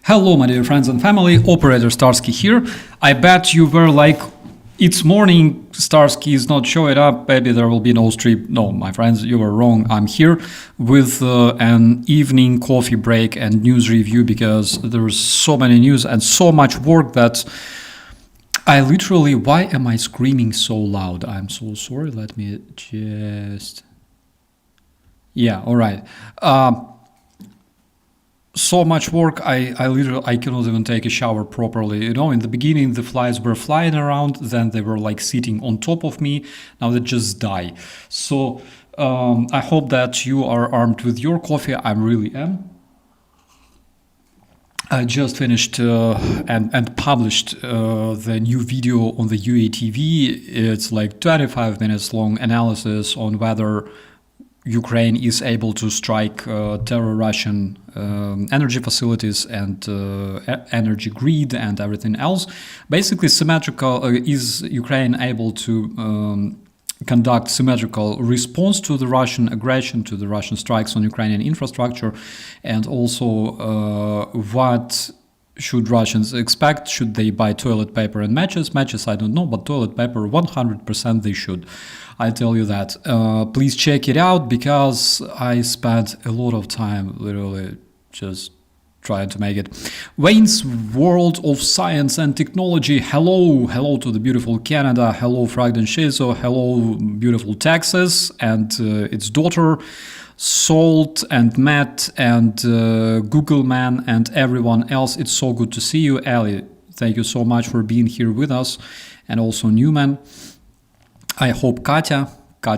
Hello, my dear friends and family, operator Starsky here. I bet you were like, it's morning, Starsky is not showing up, maybe there will be no stream. No, my friends, you were wrong. I'm here with an evening coffee break and news review because there's so many news and so much work that I literally, why am I screaming so loud? I'm so sorry, let me just... Yeah, all right. So much work, I literally, I cannot even take a shower properly. You know, in the beginning, the flies were flying around, then they were like sitting on top of me. Now they just die. So I hope that you are armed with your coffee. I really am. I just finished and published the new video on the UATV. It's like 25 minutes long analysis on whether Ukraine is able to strike terror Russian energy facilities and energy grid and everything else. Basically, symmetrical is Ukraine able to conduct symmetrical response to the Russian aggression, to the Russian strikes on Ukrainian infrastructure, and also what should Russians expect? Should they buy toilet paper and matches? Matches, I don't know, but toilet paper, 100% they should. I tell you that. Please check it out because I spent a lot of time literally just trying to make it. Wayne's World of Science and Technology. Hello to the beautiful Canada. Hello, Fragden Shizo. Hello, beautiful Texas and its daughter. Salt and Matt and Google Man and everyone else. It's so good to see you. Ali, thank you so much for being here with us. And also Newman. I hope Katya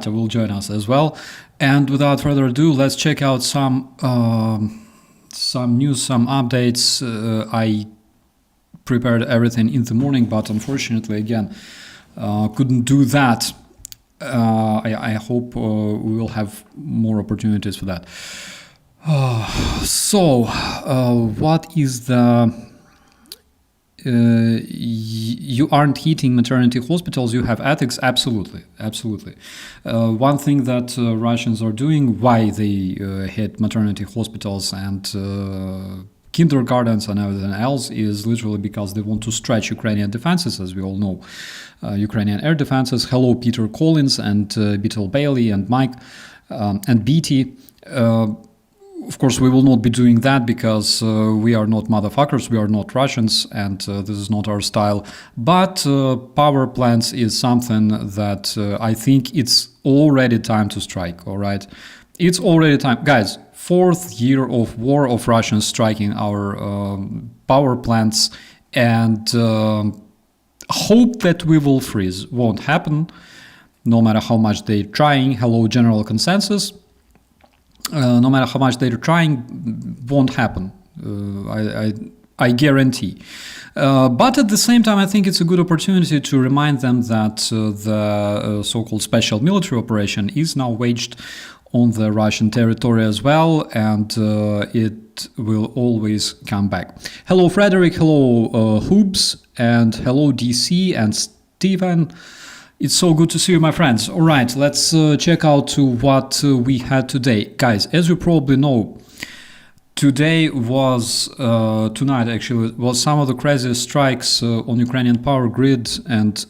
will join us as well. And without further ado, let's check out some news, some updates. I prepared everything in the morning, but unfortunately, again, couldn't do that. I hope we will have more opportunities for that. What is the... you aren't hitting maternity hospitals, you have ethics? Absolutely. One thing that Russians are doing, why they hit maternity hospitals and kindergartens and everything else, is literally because they want to stretch Ukrainian defenses, as we all know. Ukrainian air defenses. Hello, Peter Collins and Beetle Bailey and Mike and Beatty. Of course, we will not be doing that because we are not motherfuckers, we are not Russians, and this is not our style. But power plants is something that I think it's already time to strike, all right? It's already time. Guys, 4th year of war of Russians striking our power plants, and hope that we will freeze. Won't happen, no matter how much they're trying. Hello, general consensus. No matter how much they're trying, won't happen. I guarantee. But at the same time, I think it's a good opportunity to remind them that the so-called special military operation is now waged on the Russian territory as well, and it will always come back. Hello, Frederick. Hello, Hoobs, and hello, DC and Steven. It's so good to see you, my friends. All right, let's check out what we had today. Guys, as you probably know, tonight actually, was some of the craziest strikes on Ukrainian power grid, and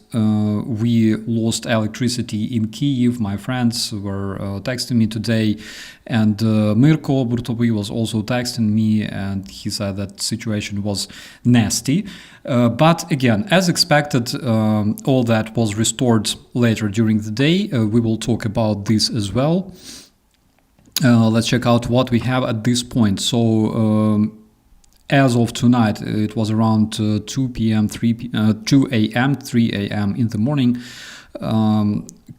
we lost electricity in Kyiv. My friends were texting me today, and Mirko Burtovi was also texting me, and he said that situation was nasty. But again, as expected, all that was restored later during the day. We will talk about this as well. Let's check out what we have at this point. So as of tonight, it was around 2 p.m., 3 a.m. in the morning.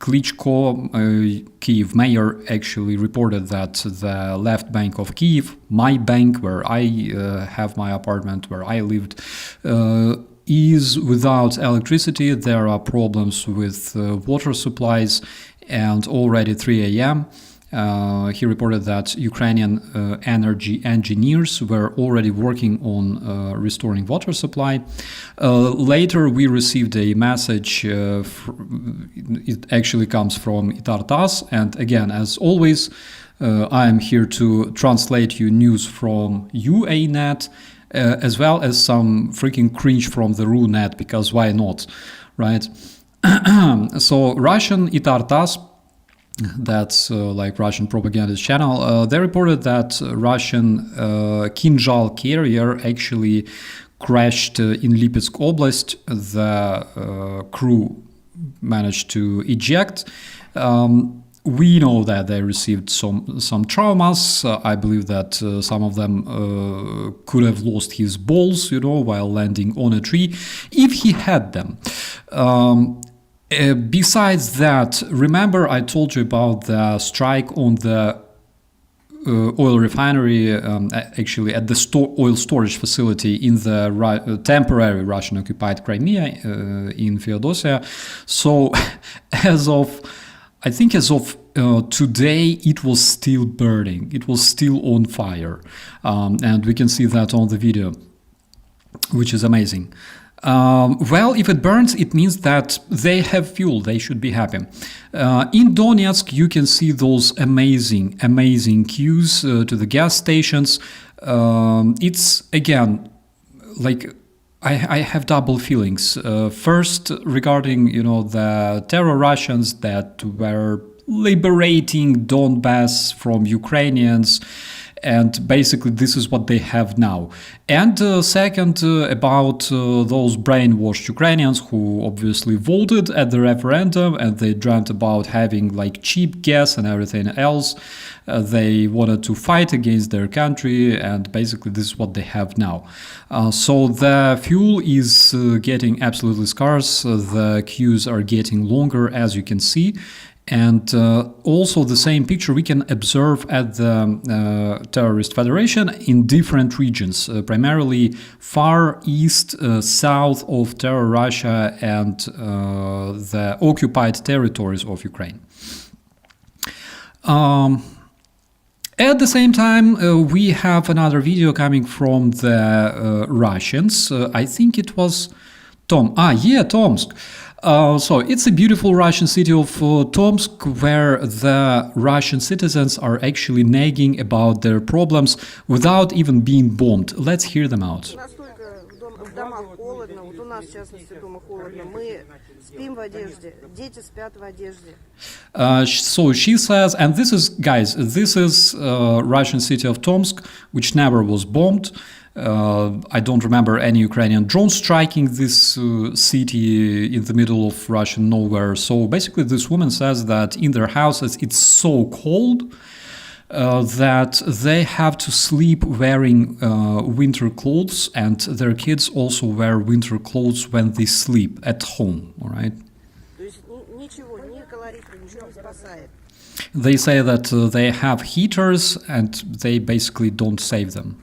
Klitschko, Kyiv mayor, actually reported that the left bank of Kyiv, my bank where I have my apartment, where I lived, is without electricity. There are problems with water supplies, and already 3 a.m. He reported that Ukrainian energy engineers were already working on restoring water supply. Later, we received a message. It actually comes from Itartas, and again, as always, I am here to translate you news from UANet. as well as some freaking cringe from the Runet, because why not, right? So Russian Itartas, that's like Russian propaganda channel, they reported that Russian Kinjal carrier actually crashed in Lipetsk Oblast. The crew managed to eject. We know that they received some traumas. I believe that some of them could have lost his balls, while landing on a tree, if he had them. Besides that, remember I told you about the strike on the oil refinery, actually at the oil storage facility in the temporary Russian-occupied Crimea in Feodosia. So as of today, it was still burning. It was still on fire. And we can see that on the video, which is amazing. Well, if it burns, it means that they have fuel. They should be happy. In Donetsk, you can see those amazing queues to the gas stations. It's, again, like I have double feelings. First, regarding, the terror Russians that were liberating Donbass from Ukrainians, and basically this is what they have now. And second, about those brainwashed Ukrainians who obviously voted at the referendum, and they dreamt about having like cheap gas and everything else. They wanted to fight against their country, and basically this is what they have now. So the fuel is getting absolutely scarce. The queues are getting longer, as you can see. And also the same picture we can observe at the Terrorist Federation in different regions, primarily far east, south of Terror Russia, and the occupied territories of Ukraine. At the same time, we have another video coming from the Russians. I think it was Tomsk. So it's a beautiful Russian city of Tomsk, where the Russian citizens are actually nagging about their problems without even being bombed. Let's hear them out. So she says, and this is, guys, this is Russian city of Tomsk, which never was bombed. I don't remember any Ukrainian drone striking this city in the middle of Russian nowhere. So basically this woman says that in their houses it's so cold that they have to sleep wearing winter clothes, and their kids also wear winter clothes when they sleep at home, all right? They say that they have heaters and they basically don't save them.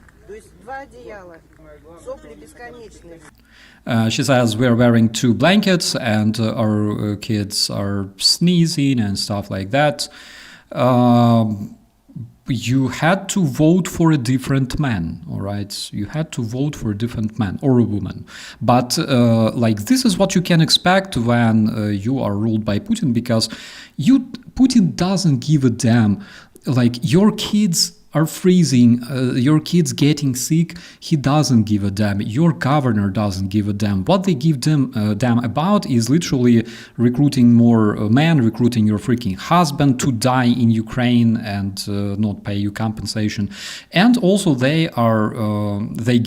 She says we're wearing 2 blankets and our kids are sneezing and stuff like that. You had to vote for a different man, all right? You had to vote for a different man or a woman. But like this is what you can expect when you are ruled by Putin, because Putin doesn't give a damn. Like your kids are freezing, your kids getting sick, he doesn't give a damn. Your governor doesn't give a damn. What they give them damn about is literally recruiting more men, recruiting your freaking husband to die in Ukraine and not pay you compensation. And also they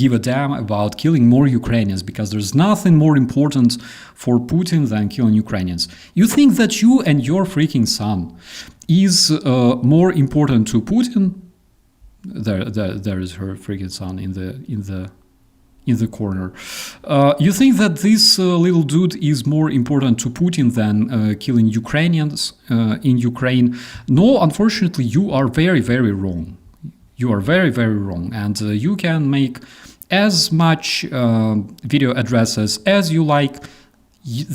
give a damn about killing more Ukrainians, because there's nothing more important for Putin than killing Ukrainians. You think that you and your freaking son is more important to Putin? There is her freaking son in the corner. You think that this little dude is more important to Putin than killing Ukrainians in Ukraine? No, unfortunately, you are very, very wrong. You are very, very wrong, and you can make as much video addresses as you like.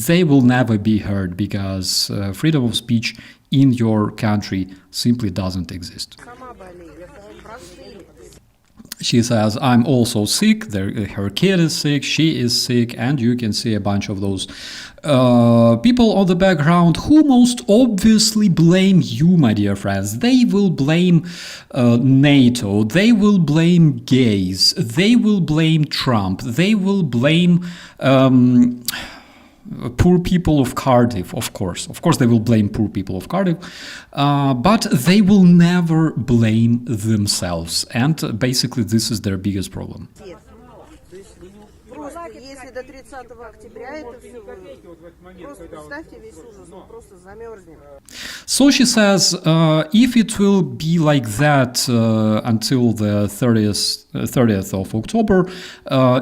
They will never be heard, because freedom of speech in your country simply doesn't exist. She says, I'm also sick, her kid is sick, she is sick, and you can see a bunch of those people on the background who most obviously blame you, my dear friends. They will blame NATO, they will blame gays, they will blame Trump, they will blame poor people of Cardiff, of course. Of course, they will blame poor people of Cardiff, but they will never blame themselves. And basically, this is their biggest problem. Если до 30 октября это все, просто представьте весь ужас, мы просто замерзнем. So she says, if it will be like that until the 30th of October,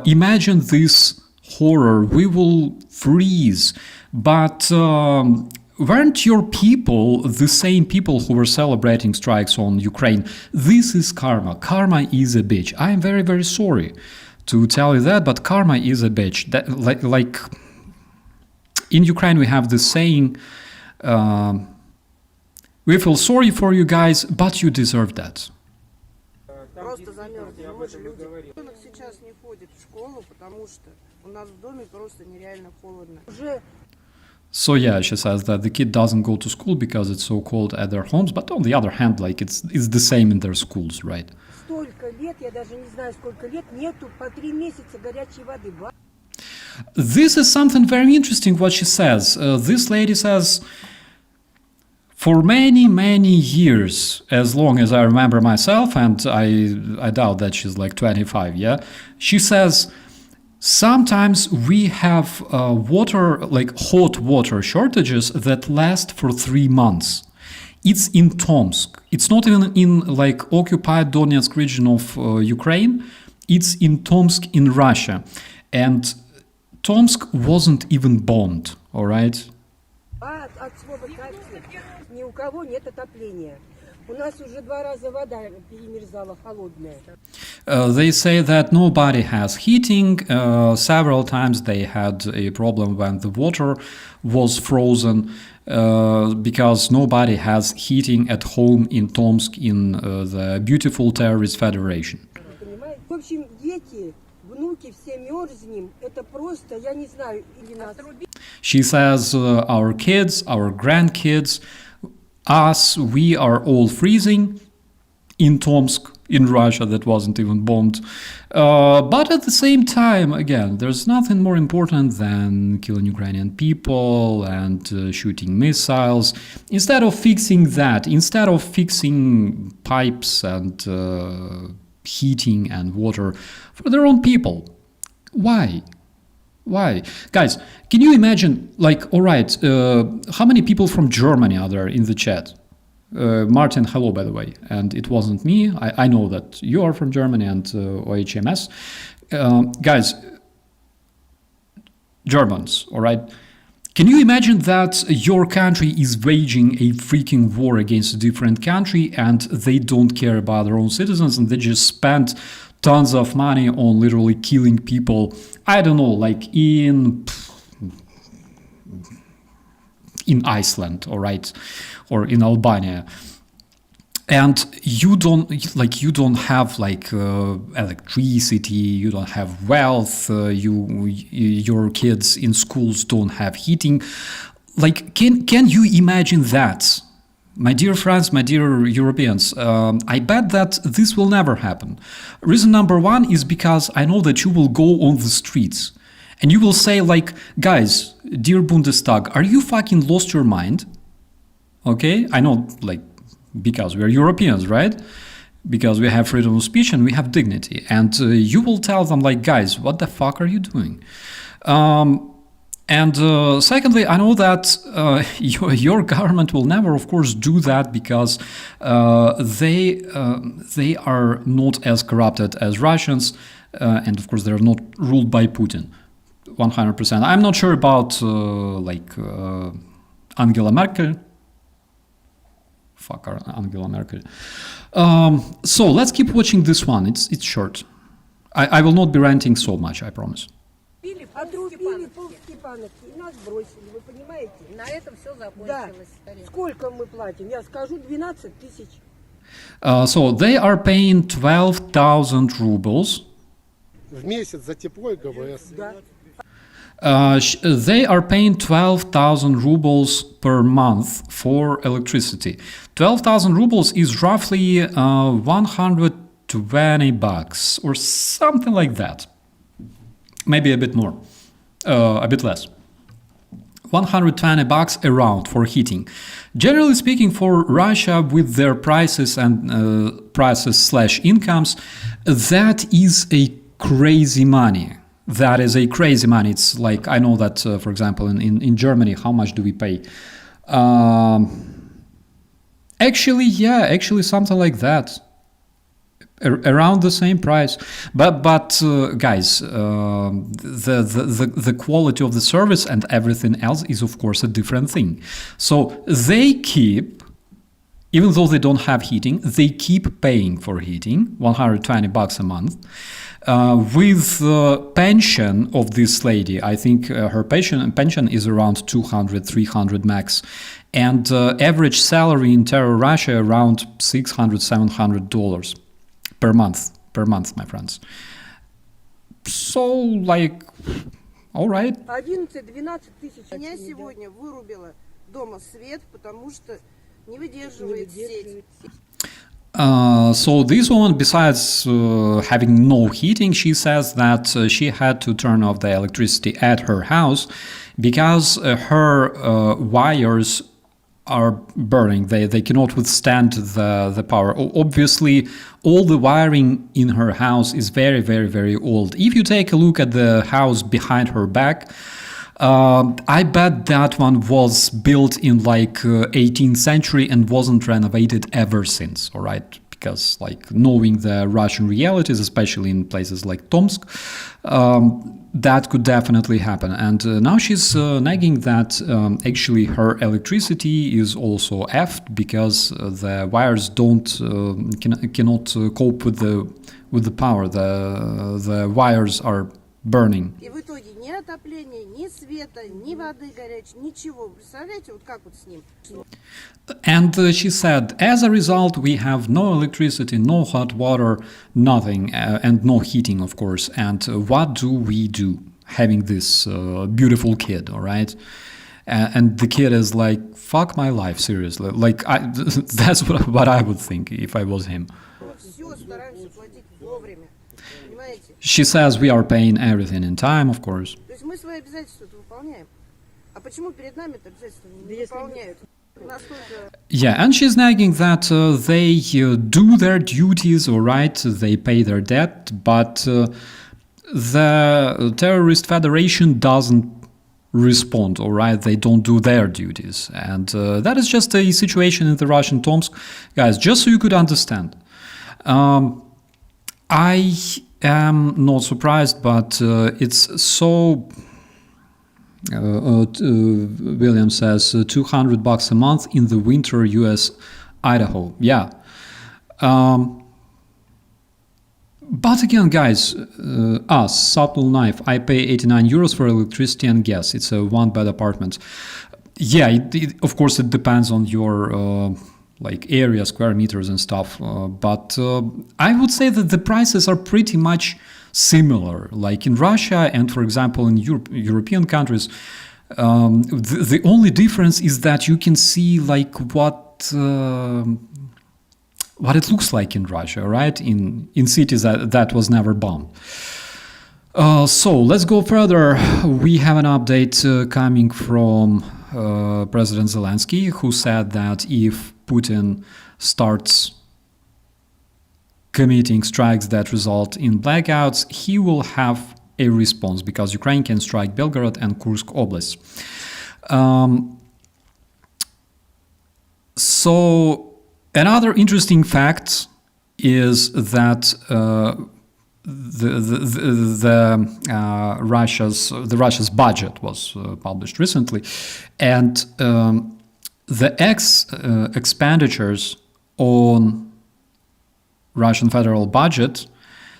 imagine this horror, we will freeze. But weren't your people the same people who were celebrating strikes on Ukraine? This is karma. Karma is a bitch. I am very, very sorry to tell you that, but karma is a bitch. That, like in Ukraine, we have this saying, we feel sorry for you guys, but you deserve that. Просто замерзнем. Мы же люди. Ребенок сейчас не ходит в школу, потому что у нас в доме просто нереально холодно. So yeah, she says that the kid doesn't go to school because it's so cold at their homes, but on the other hand, like it's the same in their schools, right? Столько лет, я даже не знаю, сколько лет, нету по 3 месяца горячей воды. This is something very interesting what she says. This lady says, for many, many years, as long as I remember myself, and I doubt that she's like 25, yeah? She says, sometimes we have water, like hot water shortages that last for 3 months. It's in Tomsk. It's not even in like occupied Donetsk region of Ukraine. It's in Tomsk in Russia. And Tomsk wasn't even bombed, all right? От слова ни у кого нет отопления. У нас уже 2 раза вода перемерзала холодная. They say that nobody has heating. Several times they had a problem when the water was frozen because nobody has heating at home in Tomsk in the beautiful terrorist federation. В общем, дети, внуки, все мерзнем. Это просто, я не знаю, или нас. She says our kids, our grandkids, us, we are all freezing in Tomsk, in Russia, that wasn't even bombed. But at the same time, again, there's nothing more important than killing Ukrainian people and shooting missiles. Instead of fixing that, instead of fixing pipes and heating and water for their own people, why? Why? Guys, can you imagine, like, all right, how many people from Germany are there in the chat? Martin, hello, by the way. And it wasn't me. I know that you are from Germany and OHMS. Guys, Germans, all right? Can you imagine that your country is waging a freaking war against a different country and they don't care about their own citizens and they just spend tons of money on literally killing people, I don't know, like in Iceland, all right, or in Albania, and you don't have like electricity, you don't have wealth, your kids in schools don't have heating. Like, can you imagine that? My dear friends, my dear Europeans, I bet that this will never happen. Reason number one is because I know that you will go on the streets and you will say like, guys, dear Bundestag, are you fucking lost your mind? Okay, I know, like, because we are Europeans, right? Because we have freedom of speech and we have dignity. And you will tell them like, guys, what the fuck are you doing? And secondly, I know that your government will never, of course, do that because they are not as corrupted as Russians, and of course, they are not ruled by Putin, 100%. I'm not sure about Angela Merkel. Fuck Angela Merkel. So let's keep watching this one. It's short. I will not be ranting so much, I promise. Отрубили пол Степановки, и нас бросили, вы понимаете? На этом все закончилось. Да. Сколько мы платим? Я скажу, 12 тысяч. So they are paying 12,000 rubles. В месяц за тепло и ГВС. They are paying 12,000 rubles per month for electricity. 12,000 rubles is roughly 120 bucks or something like that. Maybe a bit more, a bit less. 120 bucks around for heating. Generally speaking, for Russia with their prices and prices/incomes, that is a crazy money. That is a crazy money. It's like, I know that, for example, in Germany, how much do we pay? Actually, something like that. Around the same price, but guys, the quality of the service and everything else is of course a different thing. So they keep, even though they don't have heating, they keep paying for heating, 120 bucks a month. With the pension of this lady, I think her pension is around 200, 300 max, and average salary in Terror Russia around $600, $700 per month, my friends. So, like, all right. 11-12 тысяч. Меня сегодня вырубило дома свет, потому что не выдерживает сеть. So this woman, besides having no heating, she says that she had to turn off the electricity at her house because her wires are burning. They cannot withstand the power. Obviously, all the wiring in her house is very, very, very old. If you take a look at the house behind her back, I bet that one was built in like 18th century and wasn't renovated ever since, all right? Because like knowing the Russian realities, especially in places like Tomsk, that could definitely happen. And now she's nagging that actually her electricity is also effed because the wires cannot cope with the power. The wires are burning. И в итоге ни отопления, ни света, ни воды горячей, ничего. Представляете, вот как вот с ним? And she said, as a result, we have no electricity, no hot water, nothing, and no heating, of course. And what do we do having this beautiful kid, all right? And the kid is like, fuck my life, seriously. Like, that's what I would think if I was him. Все стараемся платить вовремя. Понимаете? She says we are paying everything in time, of course. То есть мы свои обязательства выполняем. А почему перед нами-то обязательства не выполняют? Настолько... Yeah, and she's nagging that they do their duties, all right, they pay their debt, but the terrorist federation doesn't respond, all right, they don't do their duties. And that is just a situation in the Russian Tomsk. Guys, just so you could understand. I am not surprised, but it's so... William says $200 a month in the winter US Idaho. Yeah. But again, guys, us, Subtle Knife, I pay 89 euros for electricity and gas. It's a one-bed apartment. Yeah, of course, it depends on your like area, square meters and stuff. But I would say that the prices are pretty much similar. Like in Russia and, for example, in European countries, the only difference is that you can see like what it looks like in Russia, right? In cities that was never bombed. So let's go further. We have an update coming from President Zelenskyy, who said that if Putin starts committing strikes that result in blackouts, he will have a response because Ukraine can strike Belgorod and Kursk oblasts. So another interesting fact is that Russia's budget was published recently, and the expenditures on Russian federal budget,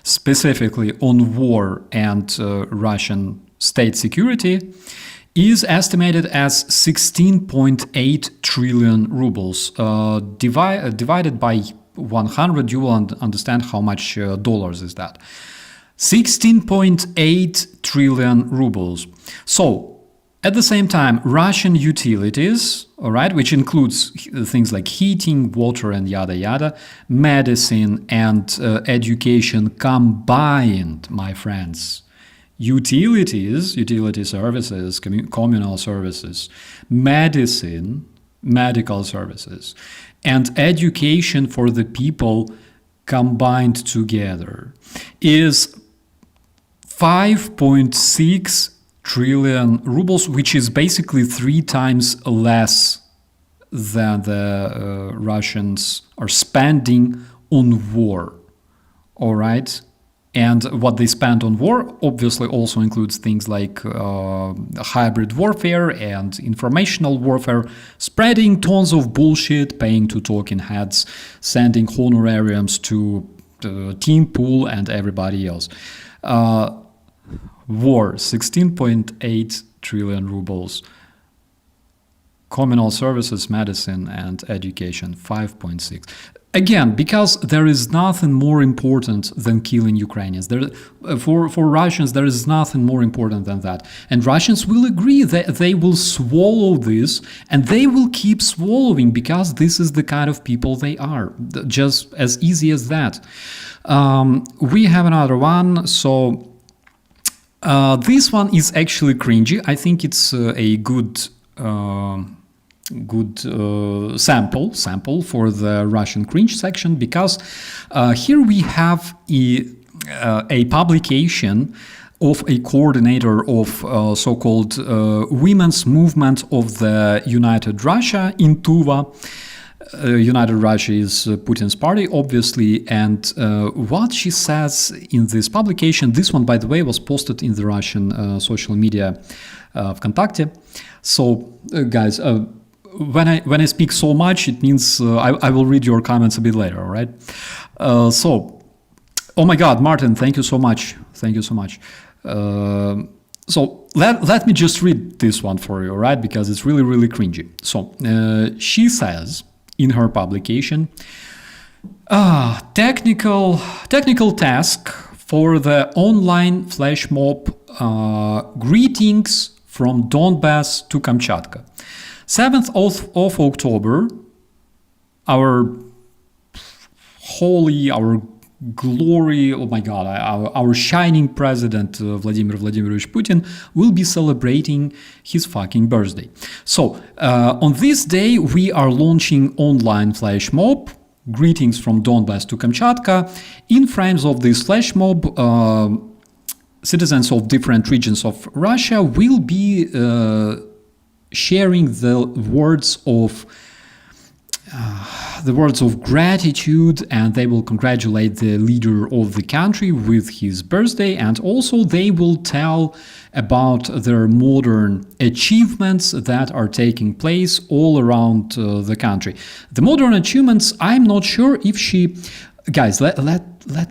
specifically on war and Russian state security, is estimated as 16.8 trillion rubles, divided by 100, you will understand how much dollars is that. 16.8 trillion rubles. So, at the same time, Russian utilities, all right, which includes things like heating, water, and yada yada, medicine and education combined, my friends. Utilities, utility services, communal services, medicine, medical services, and education for the people combined together is 5.6 trillion rubles, which is basically 3 times less than the Russians are spending on war. All right? And what they spend on war obviously also includes things like hybrid warfare and informational warfare, spreading tons of bullshit, paying to talking heads, sending honorariums to Team Pool and everybody else. War, 16.8 trillion rubles. Communal services, medicine, and education, 5.6. Again, because there is nothing more important than killing Ukrainians. For Russians, there is nothing more important than that. And Russians will agree that they will swallow this, and they will keep swallowing because this is the kind of people they are. Just as easy as that. We have another one. So this one is actually cringy. I think it's a good sample for the Russian cringe section, because here we have a publication of a coordinator of so-called Women's Movement of the United Russia in Tuva. United Russia is Putin's party, obviously, and what she says in this publication, this one, by the way, was posted in the Russian social media ВКонтакте. So, guys, when I speak so much, it means I will read your comments a bit later, all right? So, oh my God, Martin, thank you so much. Thank you so much. So let me just read this one for you, all right? Because it's really, really cringy. So she says in her publication, technical task for the online flash mob, greetings from Donbass to Kamchatka. 7th of October, our glory, oh my God, our shining president, Vladimir Vladimirovich Putin, will be celebrating his fucking birthday. So, on this day, we are launching online flash mob, greetings from Donbass to Kamchatka. In frames of this flash mob, citizens of different regions of Russia will be sharing the words of gratitude, and they will congratulate the leader of the country with his birthday, and also they will tell about their modern achievements that are taking place all around the country. The modern achievements, I'm not sure if she... Guys, let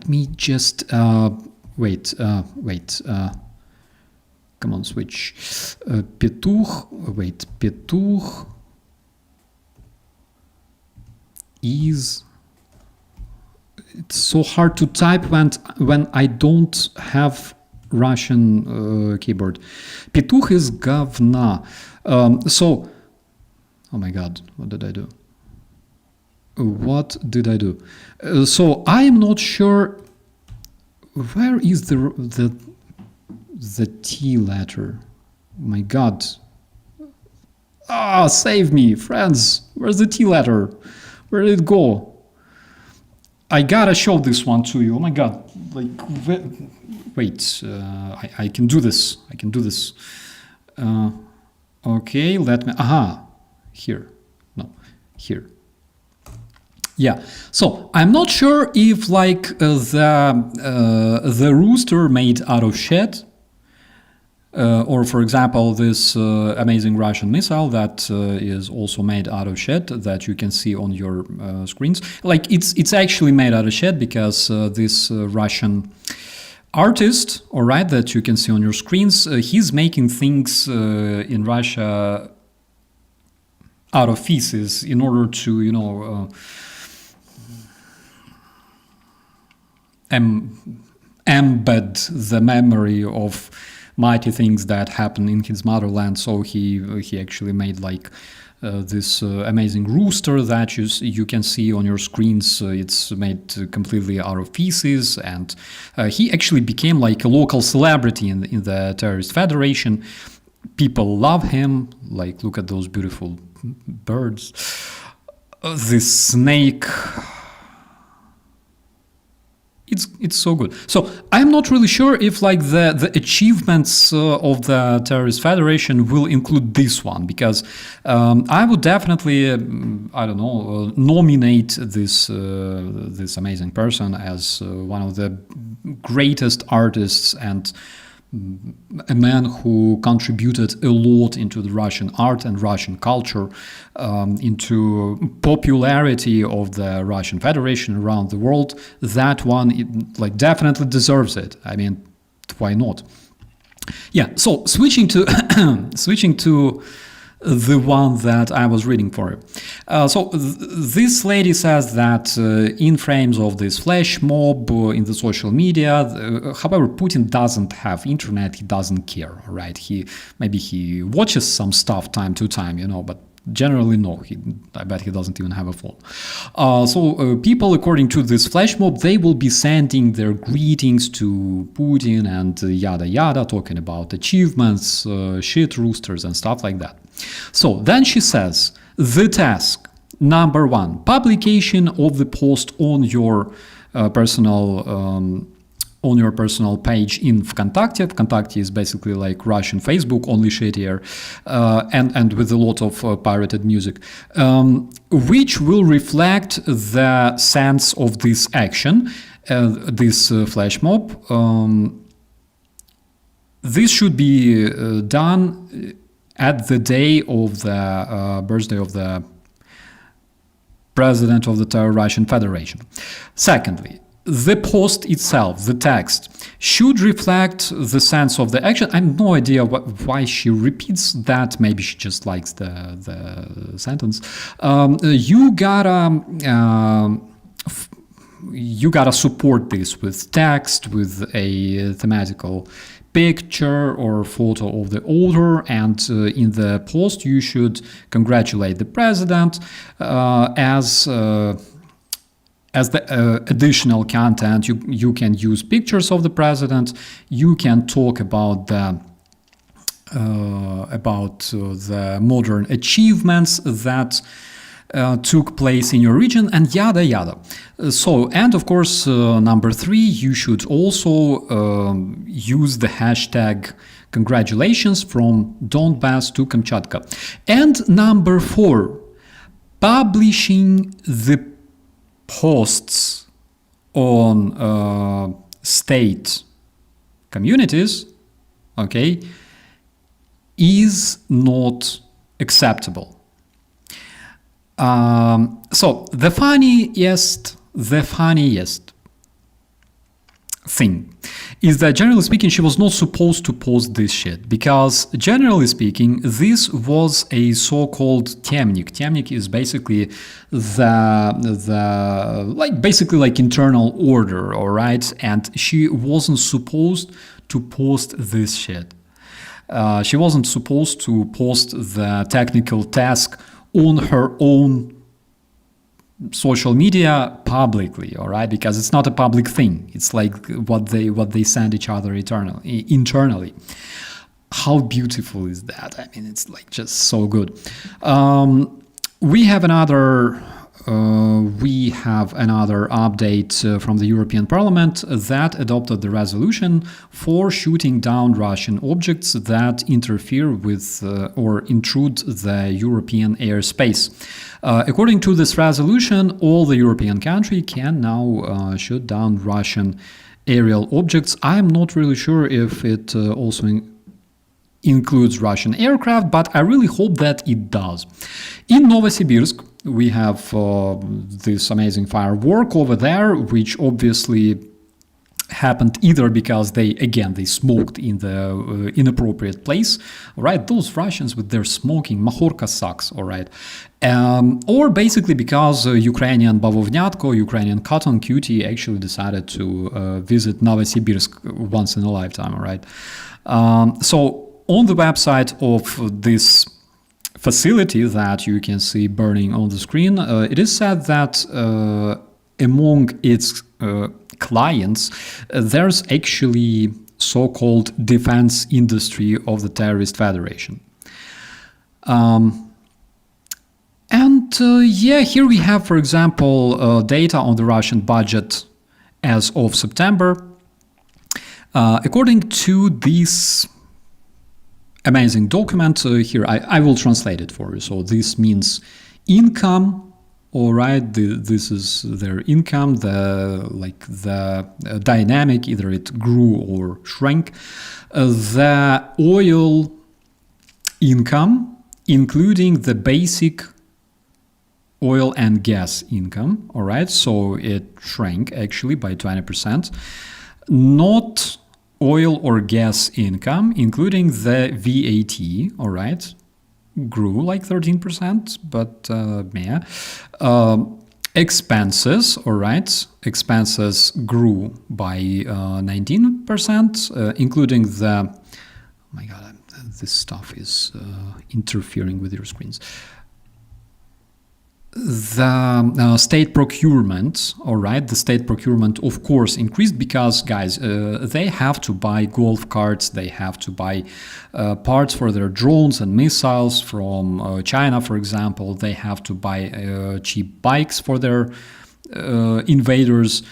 me just... wait. Come on, switch. Petuch is... It's so hard to type when I don't have Russian keyboard. Petuch is говна. So, oh my God, what did I do? So I am not sure where is the T letter. Oh my God. Save me, friends. Where's the T letter? Where did it go? I gotta show this one to you. Oh my God. Like, wait. I can do this. Okay, let me... Here. No, here. Yeah, so I'm not sure if like the rooster made out of shit, or for example this amazing Russian missile that is also made out of shit that you can see on your screens. Like it's actually made out of shit because this Russian artist, all right, that you can see on your screens, he's making things in Russia out of feces in order to, embed the memory of mighty things that happen in his motherland. So he actually made like this amazing rooster that you can see on your screens. It's made completely out of feces, and he actually became like a local celebrity in the terrorist federation. People love him. Like, look at those beautiful birds. This snake. It's so good. So I'm not really sure if like the achievements of the terrorist federation will include this one, because I would definitely nominate this amazing person as one of the greatest artists and a man who contributed a lot into the Russian art and Russian culture, into popularity of the Russian Federation around the world. That one, like, definitely deserves it. I mean, why not? Yeah. So switching to the one that I was reading for you. So this lady says that in frames of this flash mob in the social media, however, Putin doesn't have internet, he doesn't care, right? Maybe he watches some stuff time to time, but generally no, I bet he doesn't even have a phone. So people, according to this flash mob, they will be sending their greetings to Putin and yada yada, talking about achievements, shit roosters and stuff like that. So then she says, the task number 1, publication of the post on your personal page in Vkontakte. Vkontakte is basically like Russian Facebook, only shittier, and with a lot of pirated music, which will reflect the sense of this action, this flash mob. This should be done at the day of the birthday of the President of the Russian Federation. Secondly, the post itself, the text, should reflect the sense of the action. I have no idea why she repeats that. Maybe she just likes the sentence. You gotta support this with text, with a thematical picture or photo of the author, and in the post you should congratulate the president as the additional content. You can use pictures of the president. You can talk about the modern achievements that took place in your region, and yada yada. So, and of course, number 3, you should also use the hashtag congratulations from Donbass to Kamchatka. And number 4, publishing the posts on state communities, okay, is not acceptable. So the funniest thing is that, generally speaking, she was not supposed to post this shit, because generally speaking, this was a so-called temnik. Temnik is basically the internal order, all right? And she wasn't supposed to post this shit. She wasn't supposed to post the technical task on her own social media publicly, all right? Because it's not a public thing. It's like what they send each other internally. How beautiful is that? I mean, it's like just so good. We have another update from the European Parliament that adopted the resolution for shooting down Russian objects that interfere with or intrude the European airspace. According to this resolution, all the European countries can now shoot down Russian aerial objects. I'm not really sure if it also includes Russian aircraft, but I really hope that it does. In Novosibirsk, we have this amazing firework over there, which obviously happened either because they smoked in the inappropriate place, all right? Those Russians with their smoking, Mahorka sucks, all right? Or basically because Ukrainian bavovnyatko, Ukrainian cotton cutie, actually decided to visit Novosibirsk once in a lifetime, all right? So on the website of this facility that you can see burning on the screen, it is said that among its clients, there's actually so-called defense industry of the terrorist federation. Here we have, for example, data on the Russian budget as of September. According to this amazing document, here I will translate it for you. So this means income. All right, this is their income, the dynamic, either it grew or shrank. The oil income, including the basic oil and gas income, all right, so it shrank actually by 20%. Not oil or gas income, including the VAT, all right, grew like 13%, but expenses, all right, expenses grew by 19%, including the, oh my god, this stuff is interfering with your screens. The state procurement, all right, the state procurement, of course, increased because, guys, they have to buy golf carts, they have to buy parts for their drones and missiles from China, for example. They have to buy cheap bikes for their invaders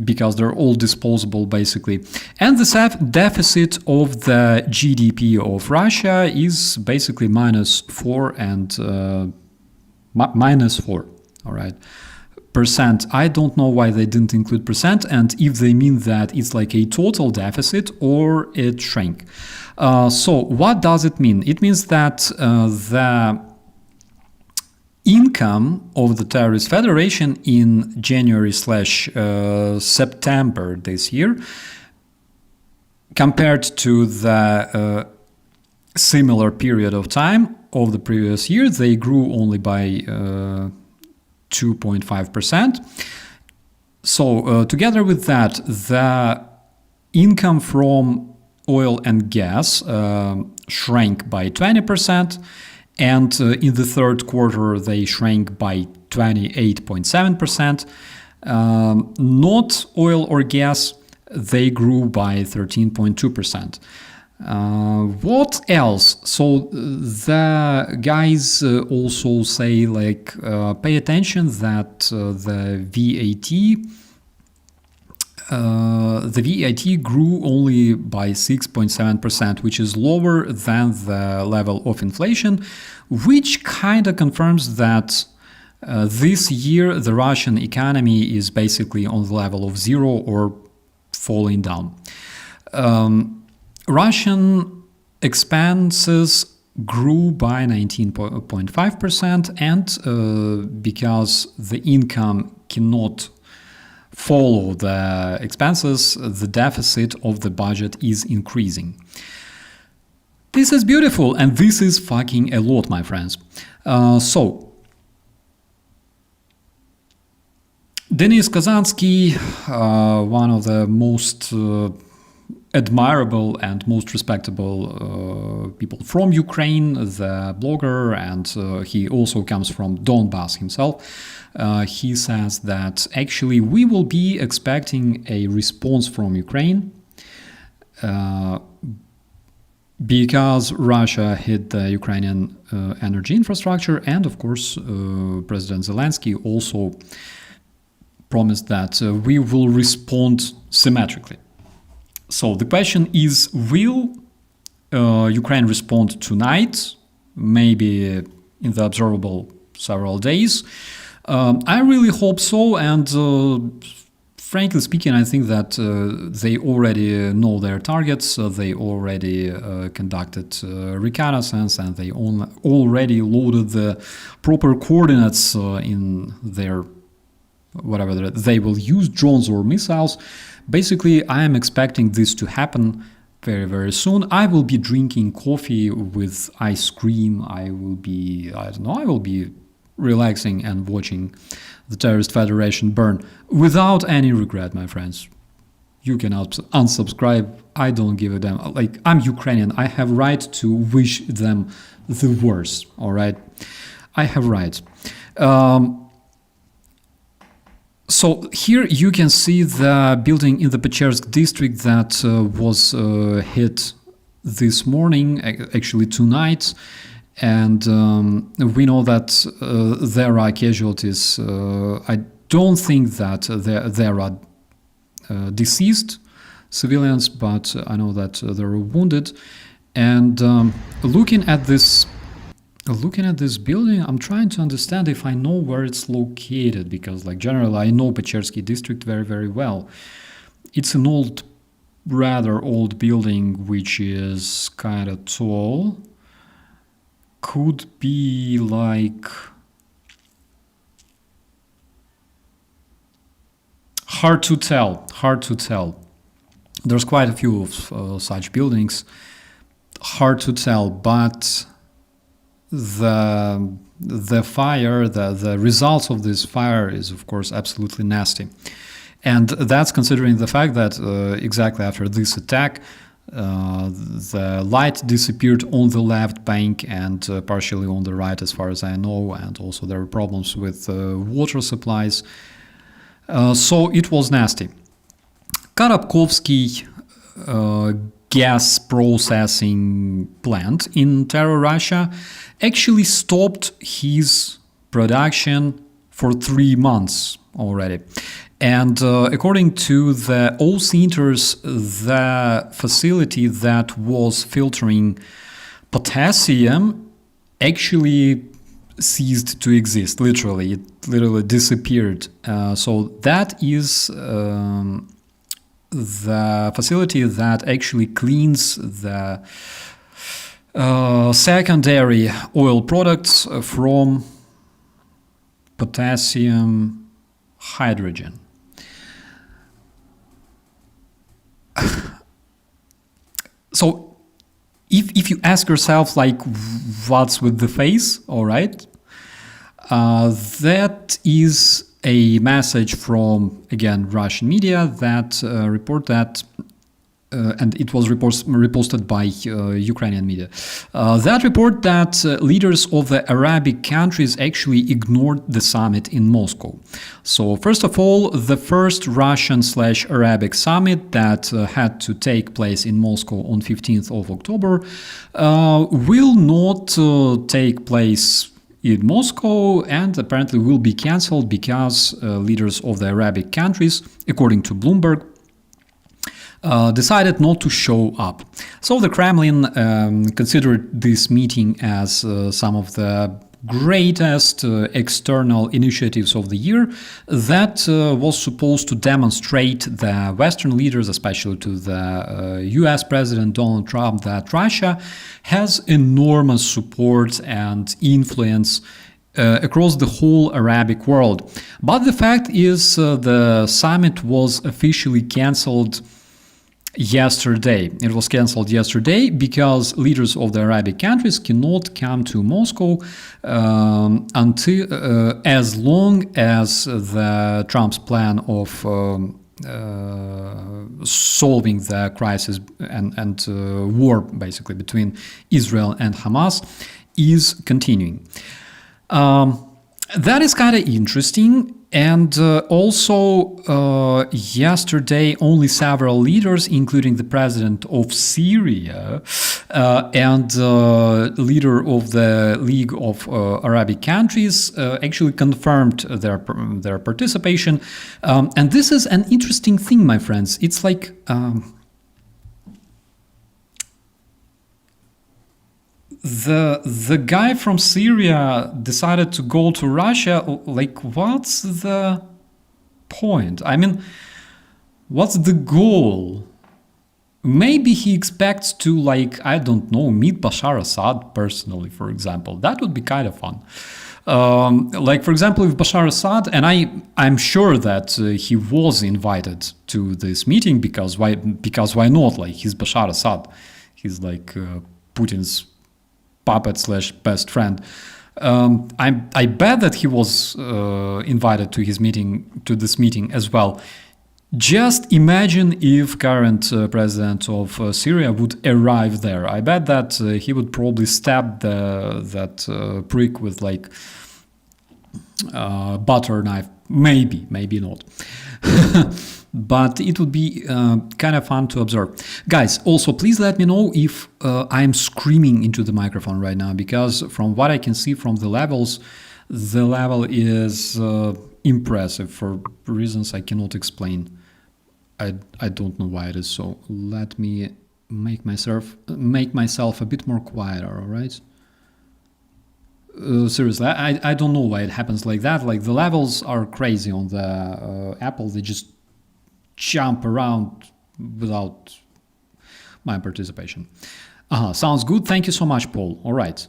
because they're all disposable, basically. And the deficit of the GDP of Russia is basically -4 and -4, all right, percent. I don't know why they didn't include percent, and if they mean that it's like a total deficit or it shrank. So what does it mean? It means that the income of the terrorist federation in January/September this year compared to the similar period of time of the previous year, they grew only by 2.5%. So together with that, the income from oil and gas shrank by 20%, and in the third quarter they shrank by 28.7%. Not oil or gas, they grew by 13.2%. What else? So the guys also say, like, pay attention that the VAT grew only by 6.7%, which is lower than the level of inflation, which kind of confirms that this year the Russian economy is basically on the level of zero or falling down. Russian expenses grew by 19.5%, and because the income cannot follow the expenses, the deficit of the budget is increasing. This is beautiful, and this is fucking a lot, my friends. So, Denis Kazansky, one of the most admirable and most respectable people from Ukraine, the blogger, and he also comes from Donbass himself. He says that actually we will be expecting a response from Ukraine because Russia hit the Ukrainian energy infrastructure, and of course President Zelenskyy also promised that we will respond symmetrically. So the question is, will Ukraine respond tonight, maybe in the observable several days? I really hope so, and frankly speaking, I think that they already know their targets, they already conducted reconnaissance, and they already loaded the proper coordinates in their whatever they will use, drones or missiles. Basically, I am expecting this to happen very, very soon. I will be drinking coffee with ice cream. I will be relaxing and watching the terrorist federation burn without any regret, my friends. You can unsubscribe. I don't give a damn. Like, I'm Ukrainian. I have right to wish them the worst, all right? I have right. So here you can see the building in the Pechersk district that was hit this morning, actually tonight. And we know that there are casualties. I don't think that there are deceased civilians, but I know that there are wounded. And looking at this building, I'm trying to understand if I know where it's located, because like generally I know Pechersky district very, very well. It's an rather old building, which is kind of tall. Could be like hard to tell. There's quite a few of such buildings. Hard to tell, but the fire, the results of this fire is of course absolutely nasty, and that's considering the fact that exactly after this attack, the light disappeared on the left bank and partially on the right, as far as I know, and also there were problems with water supplies. So it was nasty. Kharkovsky gas processing plant in Terror Russia actually stopped his production for 3 months already. And according to the OCINTERS, the facility that was filtering potassium actually ceased to exist, literally. It literally disappeared. So that is the facility that actually cleans the secondary oil products from potassium hydrogen. So if you ask yourself, like, what's with the face, all right, that is a message from, again, Russian media that report that, and it was reposted by Ukrainian media, that report that leaders of the Arabic countries actually ignored the summit in Moscow. So first of all, the first Russian/Arabic summit that had to take place in Moscow on 15th of October will not take place in Moscow, and apparently will be cancelled because leaders of the Arabic countries, according to Bloomberg, decided not to show up. So the Kremlin considered this meeting as some of the greatest external initiatives of the year that was supposed to demonstrate the Western leaders, especially to the US President Donald Trump, that Russia has enormous support and influence across the whole Arabic world. But the fact is the summit was officially cancelled yesterday. It was cancelled yesterday because leaders of the Arabic countries cannot come to Moscow until as long as the Trump's plan of solving the crisis and war basically between Israel and Hamas is continuing. That is kind of interesting. And also yesterday, only several leaders, including the president of Syria and leader of the League of Arabic Countries, actually confirmed their participation. And this is an interesting thing, my friends. It's like the guy from Syria decided to go to Russia. Like, what's the point? I mean, what's the goal maybe he expects to, like, I don't know, meet Bashar Assad personally, for example. That would be kind of fun. Like, for example, if Bashar Assad, and I'm sure that he was invited to this meeting, because why not? Like, he's Bashar Assad. He's like Putin's puppet slash best friend. I bet that he was invited to this meeting as well. Just imagine if current president of Syria would arrive there. I bet that he would probably stab that prick with like butter knife. Maybe not. But it would be kind of fun to observe. Guys, also please let me know if I'm screaming into the microphone right now, because from what I can see from the levels, the level is impressive for reasons I cannot explain. I don't know why it is so. Let me make myself a bit more quieter, all right? Seriously, I don't know why it happens like that. Like, the levels are crazy on the Apple. They just jump around without my participation. Sounds good. Thank you so much, Paul. All right.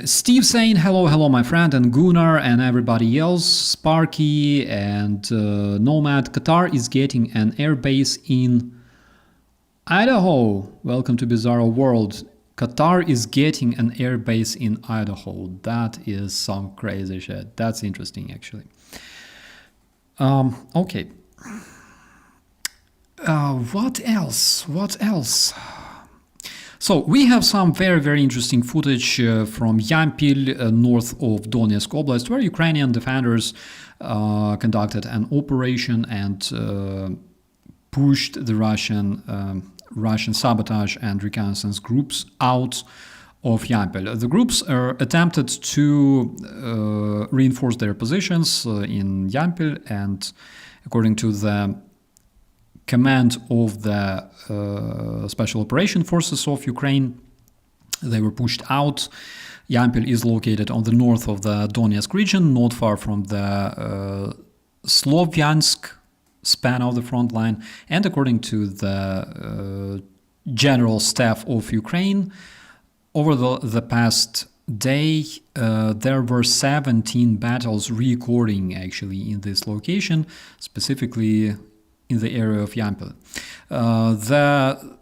Steve saying hello my friend, and Gunnar and everybody else, Sparky and Nomad. Qatar is getting an airbase in Idaho. Welcome to Bizarro World. Qatar is getting an airbase in Idaho. That is some crazy shit. That's interesting, actually. Okay. What else? So we have some very interesting footage from Yampil, north of Donetsk Oblast, where Ukrainian defenders conducted an operation and pushed the Russian sabotage and reconnaissance groups out of Yampil. The groups attempted to reinforce their positions in Yampil, and according to the command of the Special Operation Forces of Ukraine, they were pushed out. Yampil is located on the north of the Donetsk region, not far from the Slovyansk span of the front line. And according to the General Staff of Ukraine, over the past day, there were 17 battles recording actually in this location, specifically in the area of Yampil. The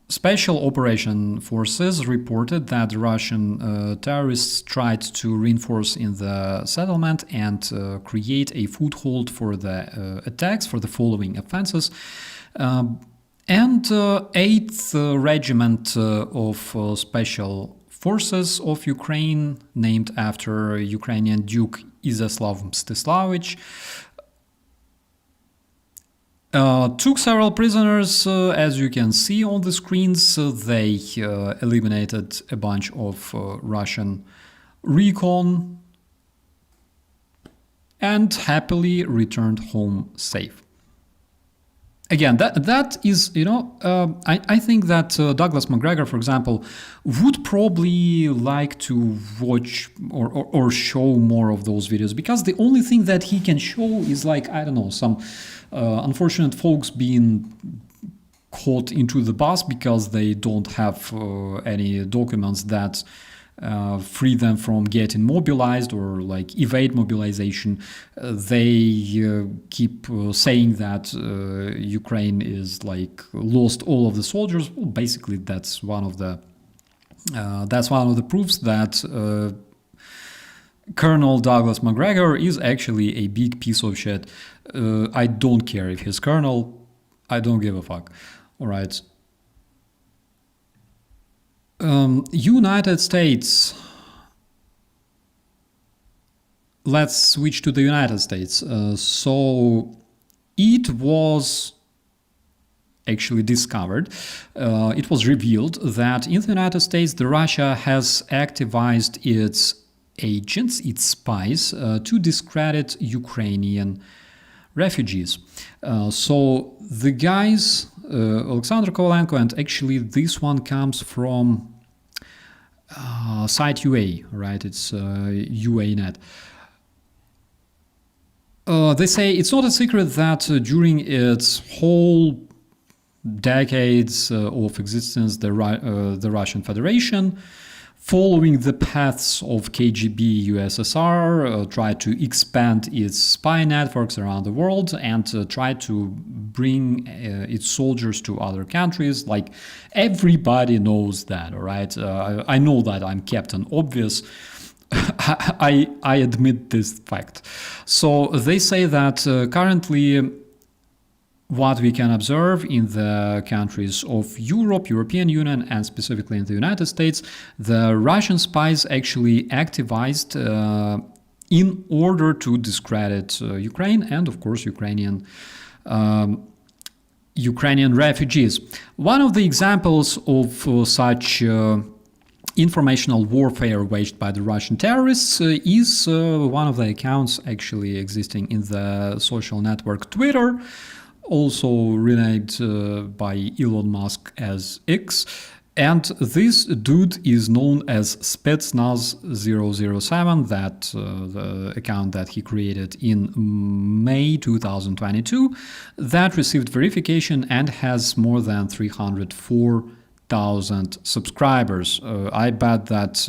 Special Operation Forces reported that Russian terrorists tried to reinforce in the settlement and create a foothold for the attacks, for the following offenses. And 8th Regiment of Special Forces of Ukraine, named after Ukrainian Duke Iziaslav Mstislavich, took several prisoners. As you can see on the screens, they eliminated a bunch of Russian recon and happily returned home safe. Again, that is, I think that Douglas McGregor, for example, would probably like to watch or show more of those videos, because the only thing that he can show is, like, I don't know, some unfortunate folks being caught into the bus because they don't have any documents that free them from getting mobilized or like evade mobilization. They keep saying that Ukraine is like lost all of the soldiers. Well, basically, that's one of the proofs that Colonel Douglas McGregor is actually a big piece of shit. I don't care if he's colonel. I don't give a fuck. All right. United States. Let's switch to the United States. So it was actually discovered, it was revealed that in the United States, Russia has activized its agents, its spies, to discredit Ukrainian refugees. So the guys, Alexander Kovalenko, and actually this one comes from site UA, right? It's UANet. They say it's not a secret that during its whole decades of existence, the Russian Federation, following the paths of KGB USSR, tried to expand its spy networks around the world and tried to bring its soldiers to other countries. Like, everybody knows that, all right? I know that I'm Captain Obvious. I admit this fact. So they say that currently what we can observe in the countries of Europe, European Union, and specifically in the United States, the Russian spies actually activized in order to discredit Ukraine and, of course, Ukrainian refugees. One of the examples of such informational warfare waged by the Russian terrorists is one of the accounts actually existing in the social network Twitter, also renamed by Elon Musk as X. And this dude is known as Spetsnaz 007, that the account that he created in May 2022, that received verification and has more than 304,000 subscribers. I bet that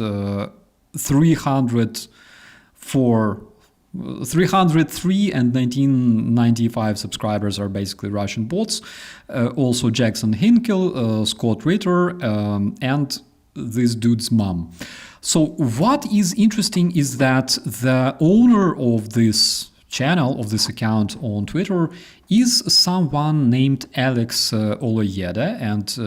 303 and 1995 subscribers are basically Russian bots. Also Jackson Hinkle, Scott Ritter, and this dude's mom. So what is interesting is that the owner of this channel, of this account on Twitter, is someone named Alex Oloyede, and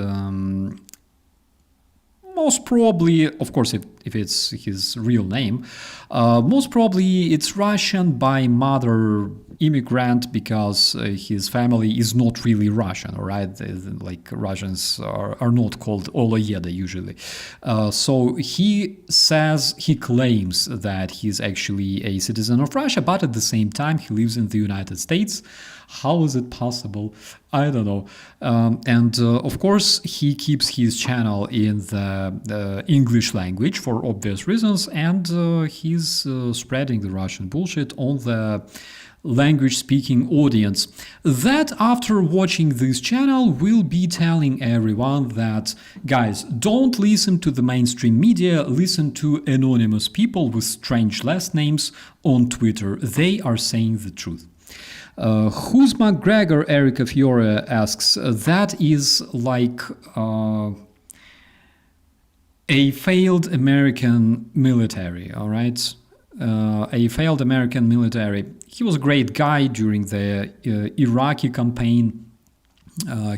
most probably, of course, if it's his real name, most probably it's Russian by mother, immigrant, because his family is not really Russian, all right? Like, Russians are not called Oloyede usually. So he claims that he's actually a citizen of Russia, but at the same time he lives in the United States. How is it possible? I don't know. And of course, he keeps his channel in the English language for obvious reasons, and he's spreading the Russian bullshit on the language-speaking audience that, after watching this channel, will be telling everyone that, guys, don't listen to the mainstream media, listen to anonymous people with strange last names on Twitter. They are saying the truth. Who's McGregor? Erica Fiore asks. That is like a failed American military, all right? A failed American military. He was a great guy during the Iraqi campaign.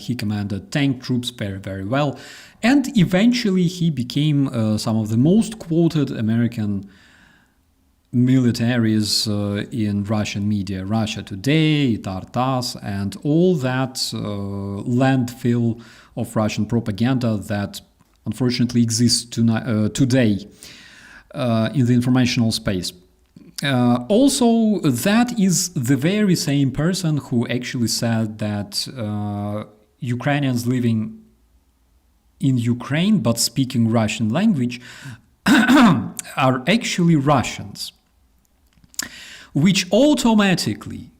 He commanded tank troops very, very well. And eventually he became some of the most quoted American militaries in Russian media, Russia Today, Tartas, and all that landfill of Russian propaganda that unfortunately exists today in the informational space. Also, that is the very same person who actually said that Ukrainians living in Ukraine but speaking Russian language are actually Russians, which automatically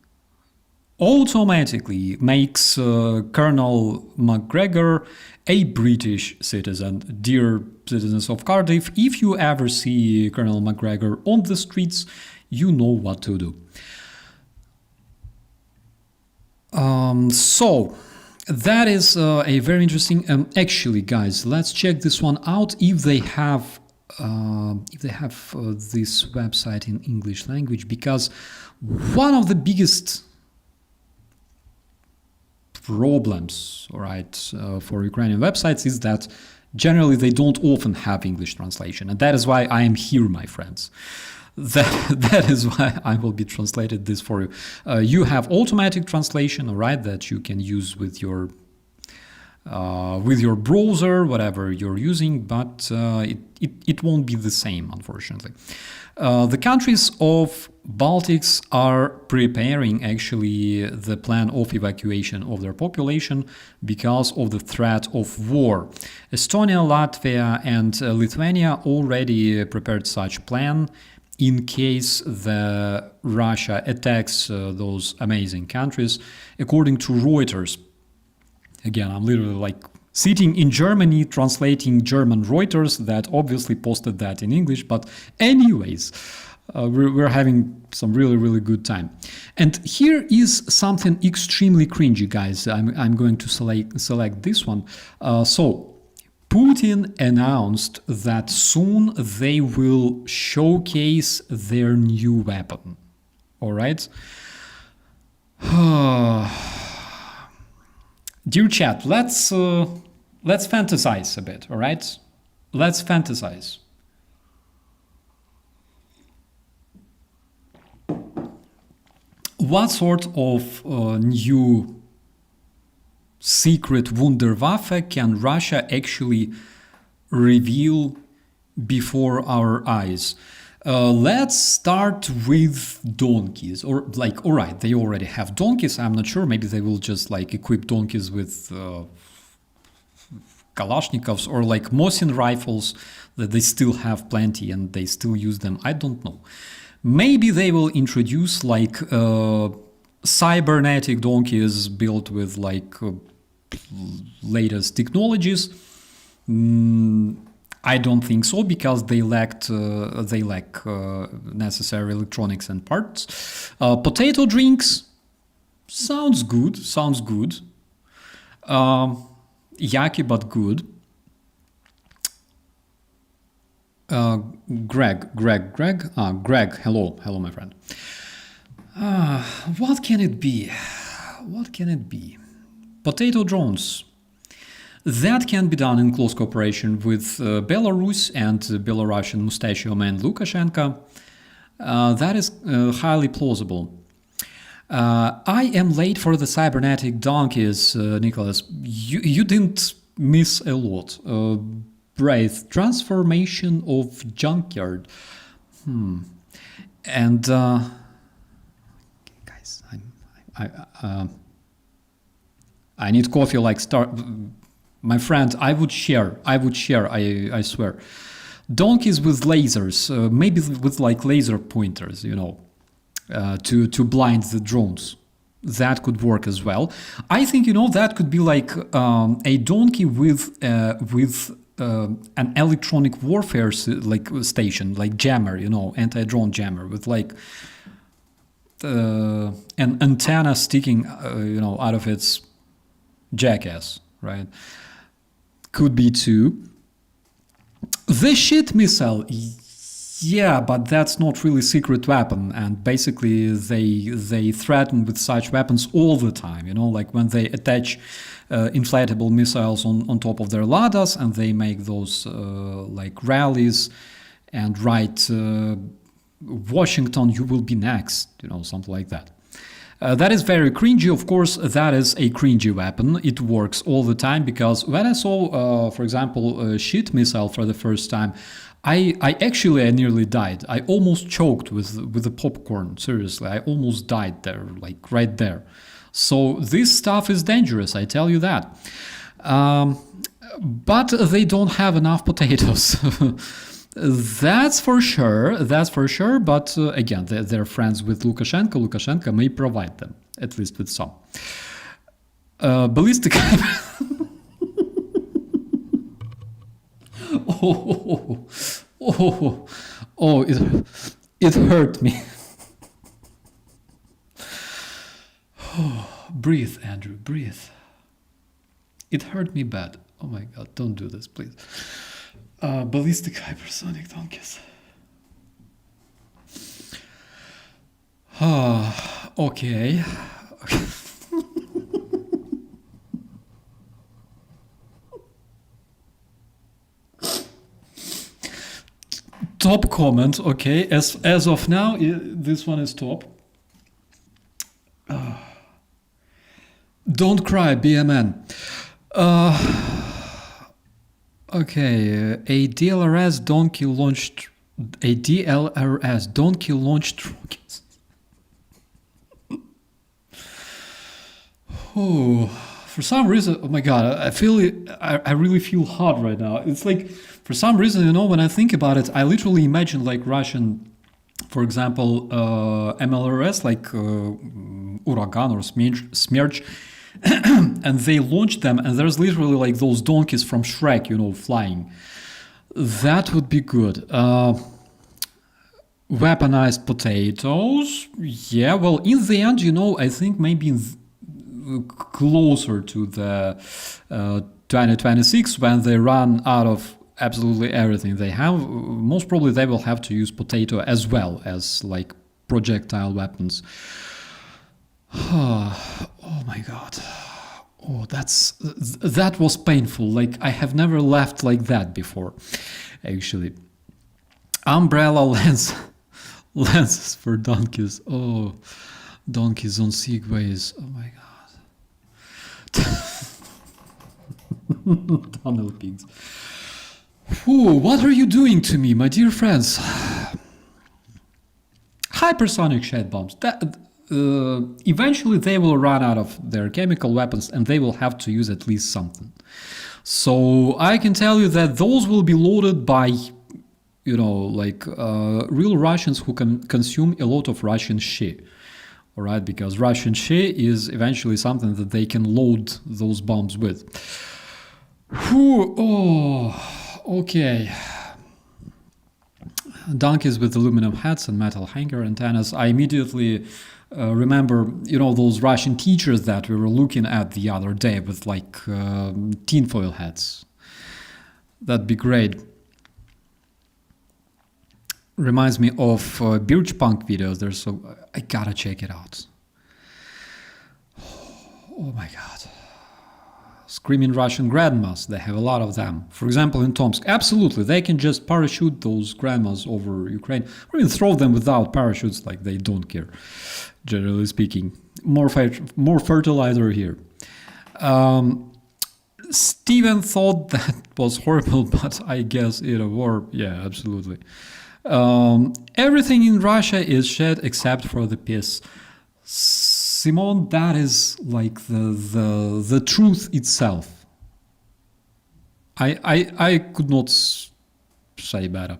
makes Colonel McGregor a British citizen. Dear citizens of Cardiff, if you ever see Colonel McGregor on the streets, you know what to do. So that is a very interesting. Actually, guys, let's check this one out. If they have this website in English language, because one of the biggest problems, all right, for Ukrainian websites is that generally they don't often have English translation, and that is why I am here, my friends. That is why I will be translated this for you. You have automatic translation, all right, that you can use with your browser, whatever you're using, but it won't be the same, unfortunately. The countries of Baltics are preparing actually the plan of evacuation of their population because of the threat of war. Estonia, Latvia, and Lithuania already prepared such plan in case the Russia attacks those amazing countries. According to Reuters, Again, I'm literally like sitting in Germany translating German Reuters that obviously posted that in English. But anyways, we're having some really, really good time. And here is something extremely cringy, guys. I'm going to select this one. So Putin announced that soon they will showcase their new weapon. All right. Dear chat, let's fantasize a bit. All right. Let's fantasize. What sort of new secret Wunderwaffe can Russia actually reveal before our eyes? Let's start with donkeys. Or like, all right, they already have donkeys. I'm not sure. Maybe they will just like equip donkeys with Kalashnikovs or like Mosin rifles that they still have plenty and they still use them. I don't know. Maybe they will introduce like cybernetic donkeys built with like latest technologies. I don't think so because they lack necessary electronics and parts. Potato drinks sounds good. Yucky but good. Greg, hello, my friend. What can it be? Potato drones. That can be done in close cooperation with Belarus and Belarusian mustachio man Lukashenko. That is highly plausible. I am late for the cybernetic donkeys, Nicholas. You didn't miss a lot. Brave transformation of junkyard. And guys, I need coffee like start. My friend, I would share. I swear. Donkeys with lasers, maybe with like laser pointers, to blind the drones. That could work as well. I think that could be like a donkey with an electronic warfare station, like jammer, anti-drone jammer with like an antenna sticking, out of its jackass, right? Could be too. The shit missile, yeah, but that's not really secret weapon, and basically they threaten with such weapons all the time, like when they attach inflatable missiles on top of their Ladas and they make those like rallies and write Washington, you will be next, something like that. That is very cringy. Of course, that is a cringy weapon. It works all the time because when I saw, for example, a shit missile for the first time, I nearly died. I almost choked with the popcorn. Seriously, I almost died there, like right there. So this stuff is dangerous, I tell you that. But they don't have enough potatoes. That's for sure. But again, they're friends with Lukashenko. Lukashenko may provide them, at least with some. Ballistic. It hurt me. Breathe, Andrew, breathe. It hurt me bad. Oh my God, don't do this, please. Ballistic hypersonic donkeys. Okay. Top comment, okay. As of now, this one is top. Don't cry, BMN. Okay, a DLRS donkey launched rockets. Oh, for some reason, oh my God, I feel it. I really feel hot right now. It's like, for some reason, when I think about it, I literally imagine like Russian, for example, MLRS, like Uragan or Smerch, and they launch them, and there's literally like those donkeys from Shrek, you know, flying. That would be good. Weaponized potatoes. Yeah, well, in the end, you know, I think maybe closer to the 2026, when they run out of absolutely everything they have, most probably they will have to use potato as well as like projectile weapons. Oh my god. Oh, that was painful. Like, I have never laughed like that before, actually. Umbrella lenses for donkeys. Oh, donkeys on segways. Oh my god. Tunnel pigs. Whew, what are you doing to me, my dear friends? Hypersonic shed bombs. Eventually they will run out of their chemical weapons and they will have to use at least something. So I can tell you that those will be loaded by, you know, like real Russians who can consume a lot of Russian shit. All right, because Russian shit is eventually something that they can load those bombs with. Whew, oh, okay. Donkeys with aluminum hats and metal hanger antennas. I immediately remember, you know, those Russian teachers that we were looking at the other day with like tinfoil hats. That'd be great. Reminds me of Birch Punk videos. I gotta check it out. Oh my god. Screaming Russian grandmas, they have a lot of them. For example, in Tomsk, absolutely, they can just parachute those grandmas over Ukraine, or even throw them without parachutes, like they don't care, generally speaking. More fertilizer here. Steven thought that was horrible, but I guess in a war, yeah, absolutely. Everything in Russia is shit except for the piss. Simon, that is like the truth itself. I could not say better.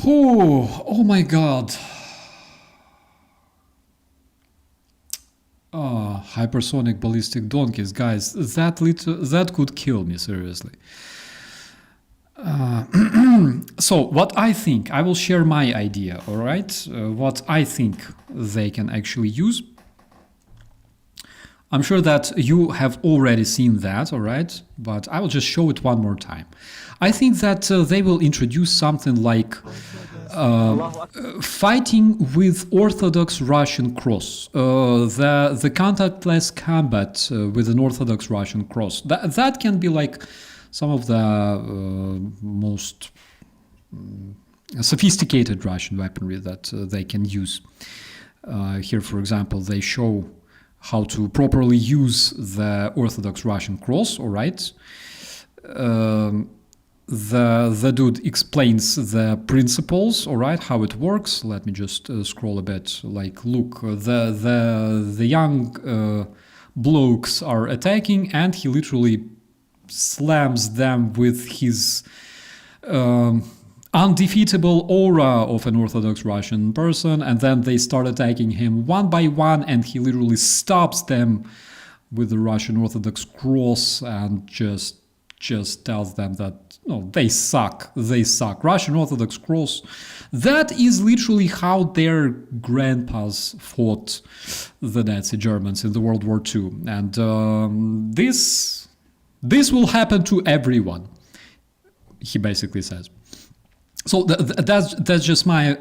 Oh my god. Hypersonic ballistic donkeys, guys. That could kill me, seriously. So what I think, I will share my idea, all right? What I think they can actually use. I'm sure that you have already seen that, all right? But I will just show it one more time. I think that they will introduce something like fighting with Orthodox Russian cross, the contactless combat with an Orthodox Russian cross. That can be like some of the most sophisticated Russian weaponry that they can use. Here, for example, they show how to properly use the Orthodox Russian cross, all right? The dude explains the principles, all right, how it works. Let me just scroll a bit. Like, look, the young blokes are attacking, and he literally slams them with his undefeatable aura of an Orthodox Russian person, and then they start attacking him one by one, and he literally stops them with the Russian Orthodox cross and just tells them that, no, they suck. Russian Orthodox cross. That is literally how their grandpas fought the Nazi Germans in the World War II. And this will happen to everyone, he basically says. So that's just my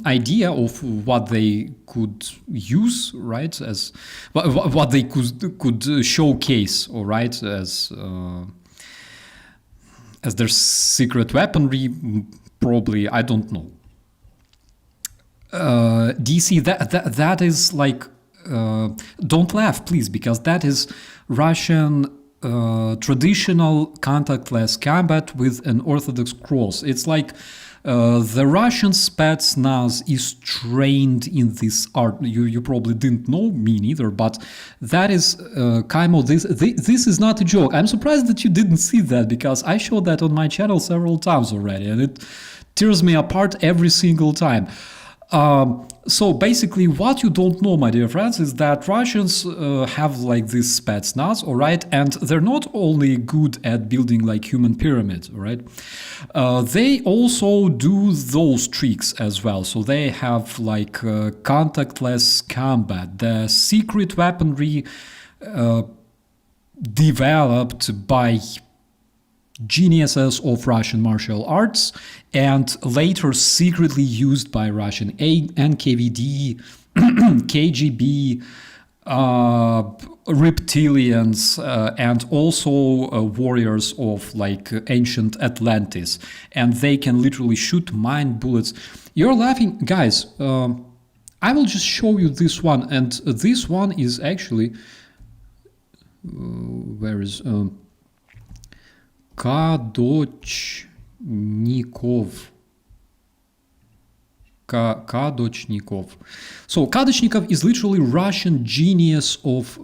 idea of what they could use, right? As what they could showcase, all right, as their secret weaponry, probably. I don't know. DC, that is like, don't laugh, please, because that is Russian traditional contactless combat with an Orthodox cross. It's like the Russian Spetsnaz is trained in this art. You probably didn't know, me neither, but that is Kaimo. This is not a joke. I'm surprised that you didn't see that, because I showed that on my channel several times already, and it tears me apart every single time. So basically, what you don't know, my dear friends, is that Russians have like this spetsnaz, all right, and they're not only good at building like human pyramids, all right. They also do those tricks as well. So they have like contactless combat, the secret weaponry developed by geniuses of Russian martial arts and later secretly used by Russian NKVD, KGB, reptilians, and also warriors of like ancient Atlantis. And they can literally shoot mind bullets. You're laughing, guys. I will just show you this one. And this one is actually... where is... Kadochnikov. Kadochnikov. So Kadochnikov is literally Russian genius of...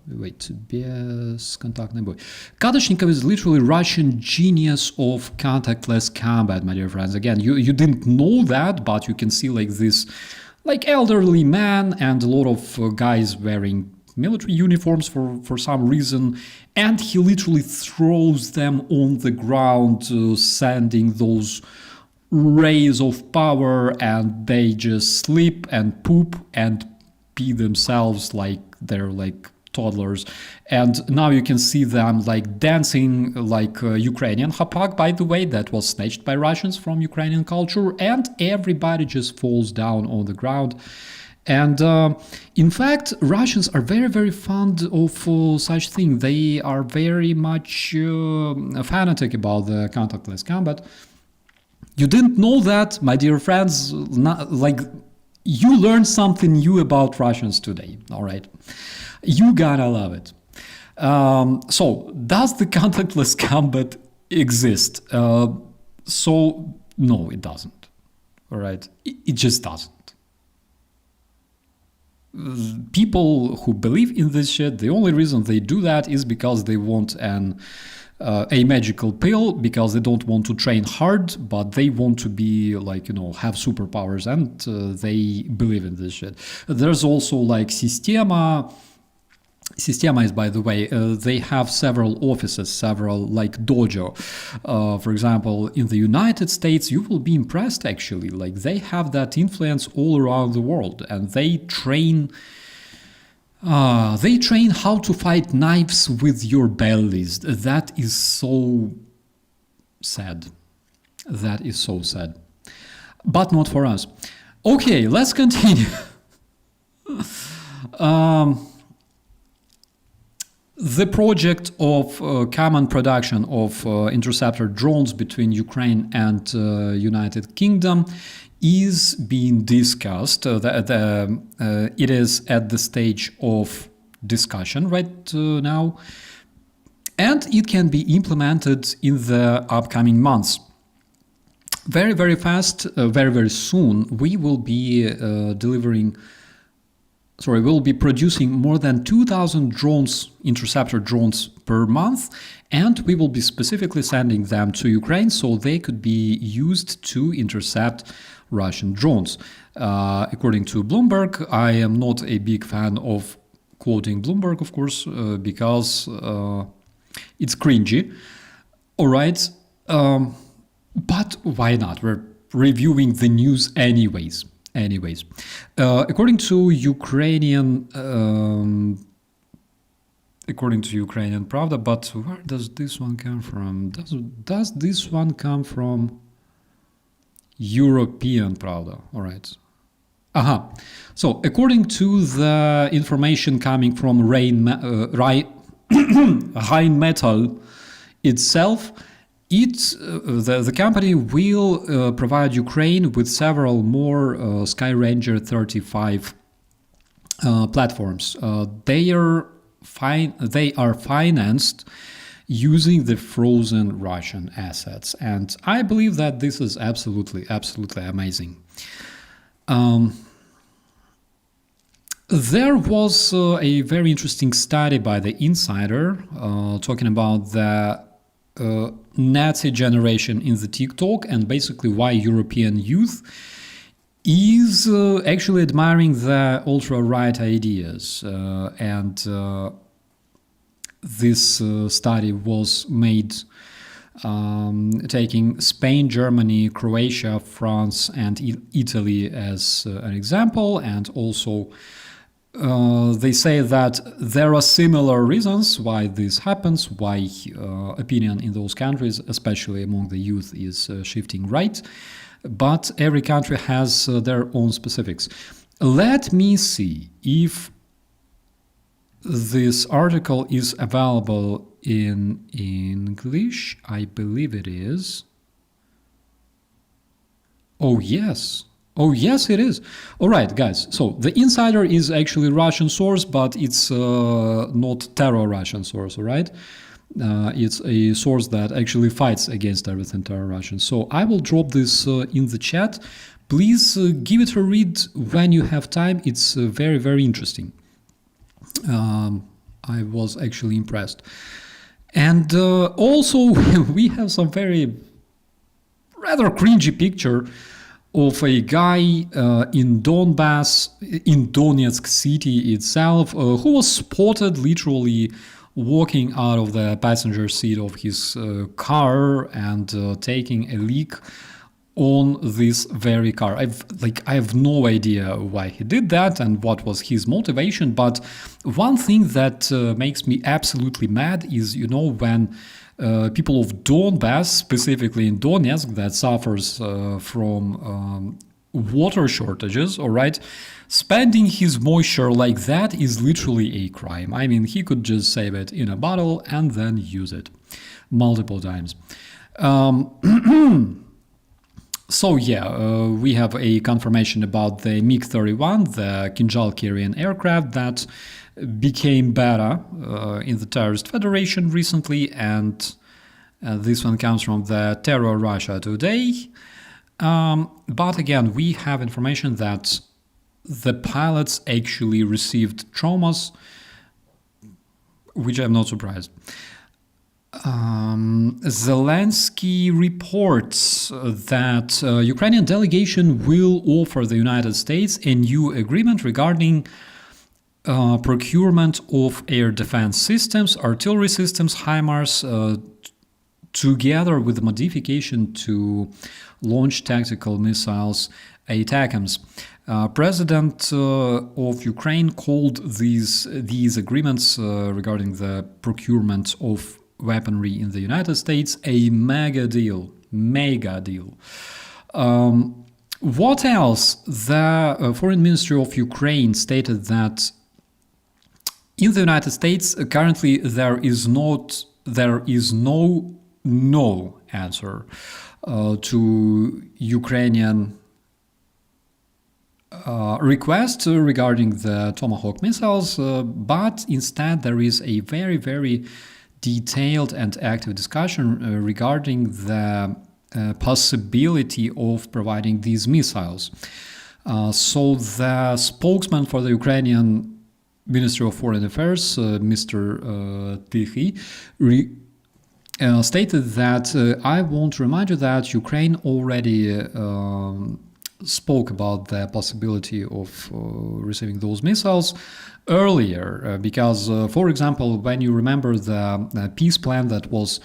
Wait, бесконтактный бой. Kadochnikov is literally Russian genius of contactless combat, my dear friends. Again, you didn't know that, but you can see like this like elderly man and a lot of guys wearing military uniforms for some reason, and he literally throws them on the ground, sending those rays of power, and they just sleep and poop and pee themselves like they're like toddlers. And now you can see them like dancing like Ukrainian hapak, by the way, that was snatched by Russians from Ukrainian culture, and everybody just falls down on the ground. And in fact, Russians are very, very fond of such things. They are very much fanatic about the contactless combat. You didn't know that, my dear friends? Like, you learned something new about Russians today, all right? You gotta love it. So, does the contactless combat exist? So, no, it doesn't, all right? It just doesn't. People who believe in this shit, the only reason they do that is because they want a magical pill, because they don't want to train hard, but they want to be like, have superpowers, and they believe in this shit. There's also like Sistema is, by the way, they have several offices, several like dojo. For example, in the United States, you will be impressed actually. Like they have that influence all around the world, and they train how to fight knives with your bellies. That is so sad. That is so sad. But not for us. Okay, let's continue. The project of common production of interceptor drones between Ukraine and United Kingdom is being discussed. It is at the stage of discussion right now, and it can be implemented in the upcoming months. Very, very fast, very, very soon, we will be we'll be producing more than 2,000 drones, interceptor drones per month, and we will be specifically sending them to Ukraine so they could be used to intercept Russian drones. According to Bloomberg, I am not a big fan of quoting Bloomberg, of course, because it's cringy. All right, but why not? We're reviewing the news anyways. According to Ukrainian Pravda, but where does this one come from? Does this one come from European Pravda? All right. So according to the information coming from Rheinmetall itself, the company will provide Ukraine with several more Skyranger 35 platforms. They are financed using the frozen Russian assets, and I believe that this is absolutely amazing. There was a very interesting study by the Insider talking about the Nazi generation in the TikTok, and basically why European youth is actually admiring the ultra-right ideas. And this study was made taking Spain, Germany, Croatia, France, and Italy as an example. And also they say that there are similar reasons why this happens, why opinion in those countries, especially among the youth, is shifting right. But every country has their own specifics. Let me see if this article is available in English. I believe it is. Oh, yes. Oh, yes, it is. All right, guys. So the Insider is actually Russian source, but it's not terror Russian source, all right? It's a source that actually fights against everything terror Russian. So I will drop this in the chat. Please give it a read when you have time. It's very, very interesting. I was actually impressed. And also we have some very rather cringy picture of a guy in Donbass, in Donetsk city itself, who was spotted literally walking out of the passenger seat of his car and taking a leak on this very car. I have no idea why he did that and what was his motivation, but one thing that makes me absolutely mad is, when people of Donbass, specifically in Donetsk, that suffers from water shortages, all right, spending his moisture like that is literally a crime. I mean, he could just save it in a bottle and then use it multiple times. So yeah, we have a confirmation about the MiG-31, the Kinjal carrying aircraft that became beta in the Terrorist Federation recently, and this one comes from the Terror Russia Today. But again, we have information that the pilots actually received traumas, which I'm not surprised. Zelenskyy reports that Ukrainian delegation will offer the United States a new agreement regarding procurement of air defense systems, artillery systems, HIMARS, together with the modification to launch tactical missiles, ATACMS. President of Ukraine called these agreements regarding the procurement of weaponry in the United States a mega deal. What else? The Foreign Ministry of Ukraine stated that in the United States currently there is no answer to Ukrainian request regarding the Tomahawk missiles, but instead there is a very, very detailed and active discussion regarding the possibility of providing these missiles. So the spokesman for the Ukrainian Ministry of Foreign Affairs, Mr. Tikhy, stated that I want to remind you that Ukraine already spoke about the possibility of receiving those missiles earlier, because, for example, when you remember the peace plan that was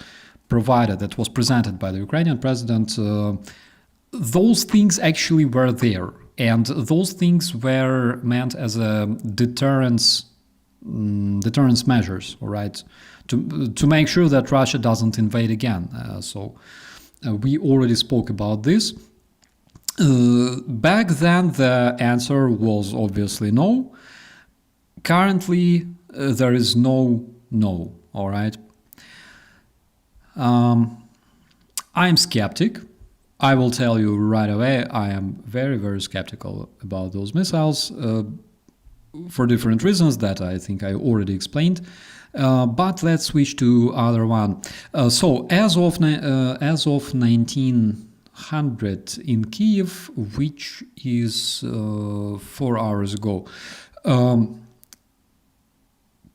provided, that was presented by the Ukrainian president, those things actually were there, and those things were meant as a deterrence measures, all right, to make sure that Russia doesn't invade again. So we already spoke about this. Back then, the answer was obviously no. Currently, there is no, all right? I'm skeptic. I will tell you right away, I am very, very skeptical about those missiles for different reasons that I think I already explained. But let's switch to other one. So as of 1900 in Kyiv, which is 4 hours ago,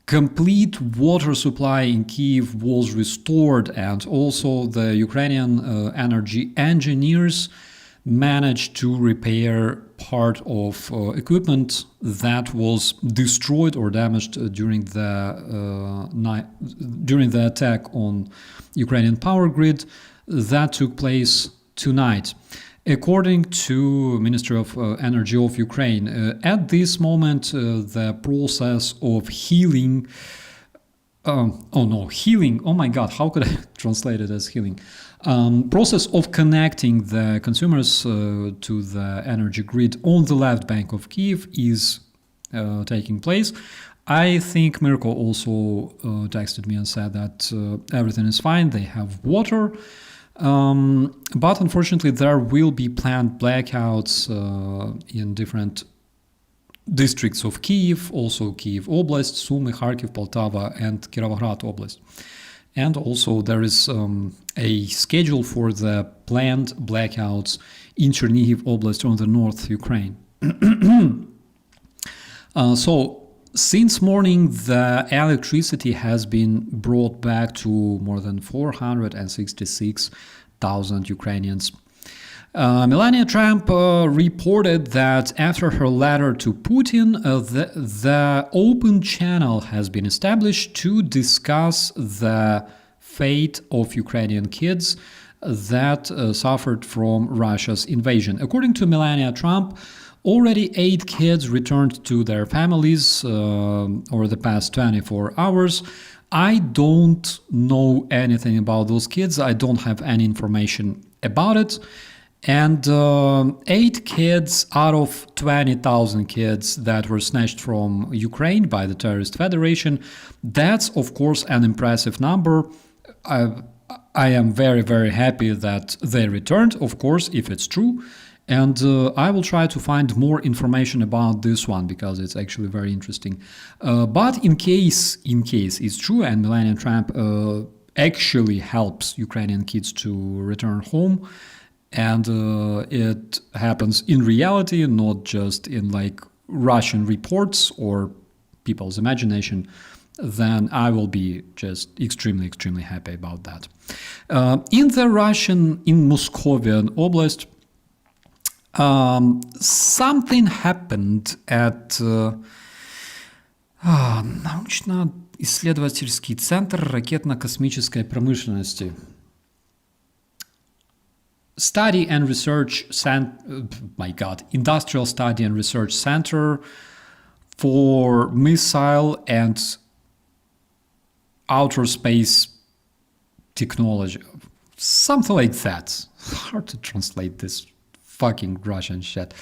complete water supply in Kyiv was restored, and also the Ukrainian energy engineers managed to repair part of equipment that was destroyed or damaged during the attack on Ukrainian power grid that took place tonight. According to Ministry of Energy of Ukraine, at this moment, the process of healing. Healing. Oh my God, how could I translate it as healing? Process of connecting the consumers to the energy grid on the left bank of Kyiv is taking place. I think Mirko also texted me and said that everything is fine, they have water. But unfortunately, there will be planned blackouts in different districts of Kyiv, also Kyiv Oblast, Sumy, Kharkiv, Poltava, and Kirovohrad Oblast. And also there is a schedule for the planned blackouts in Chernihiv Oblast on the north Ukraine. So since morning, the electricity has been brought back to more than 466,000 Ukrainians. Melania Trump reported that after her letter to Putin, the open channel has been established to discuss the fate of Ukrainian kids that suffered from Russia's invasion. According to Melania Trump, already 8 kids returned to their families over the past 24 hours. I don't know anything about those kids. I don't have any information about it. And 8 kids out of 20,000 kids that were snatched from Ukraine by the terrorist federation, that's of course an impressive number. I am very, very happy that they returned, of course, if it's true. And I will try to find more information about this one because it's actually very interesting. But in case it's true and Melania Trump actually helps Ukrainian kids to return home, and it happens in reality, not just in like Russian reports or people's imagination, then I will be just extremely, extremely happy about that. In Muscovia Oblast, something happened at научно-исследовательский центр ракетно-космической промышленности. Industrial Study and Research Center for Missile and Outer Space Technology. Something like that. Hard to translate this fucking Russian shit.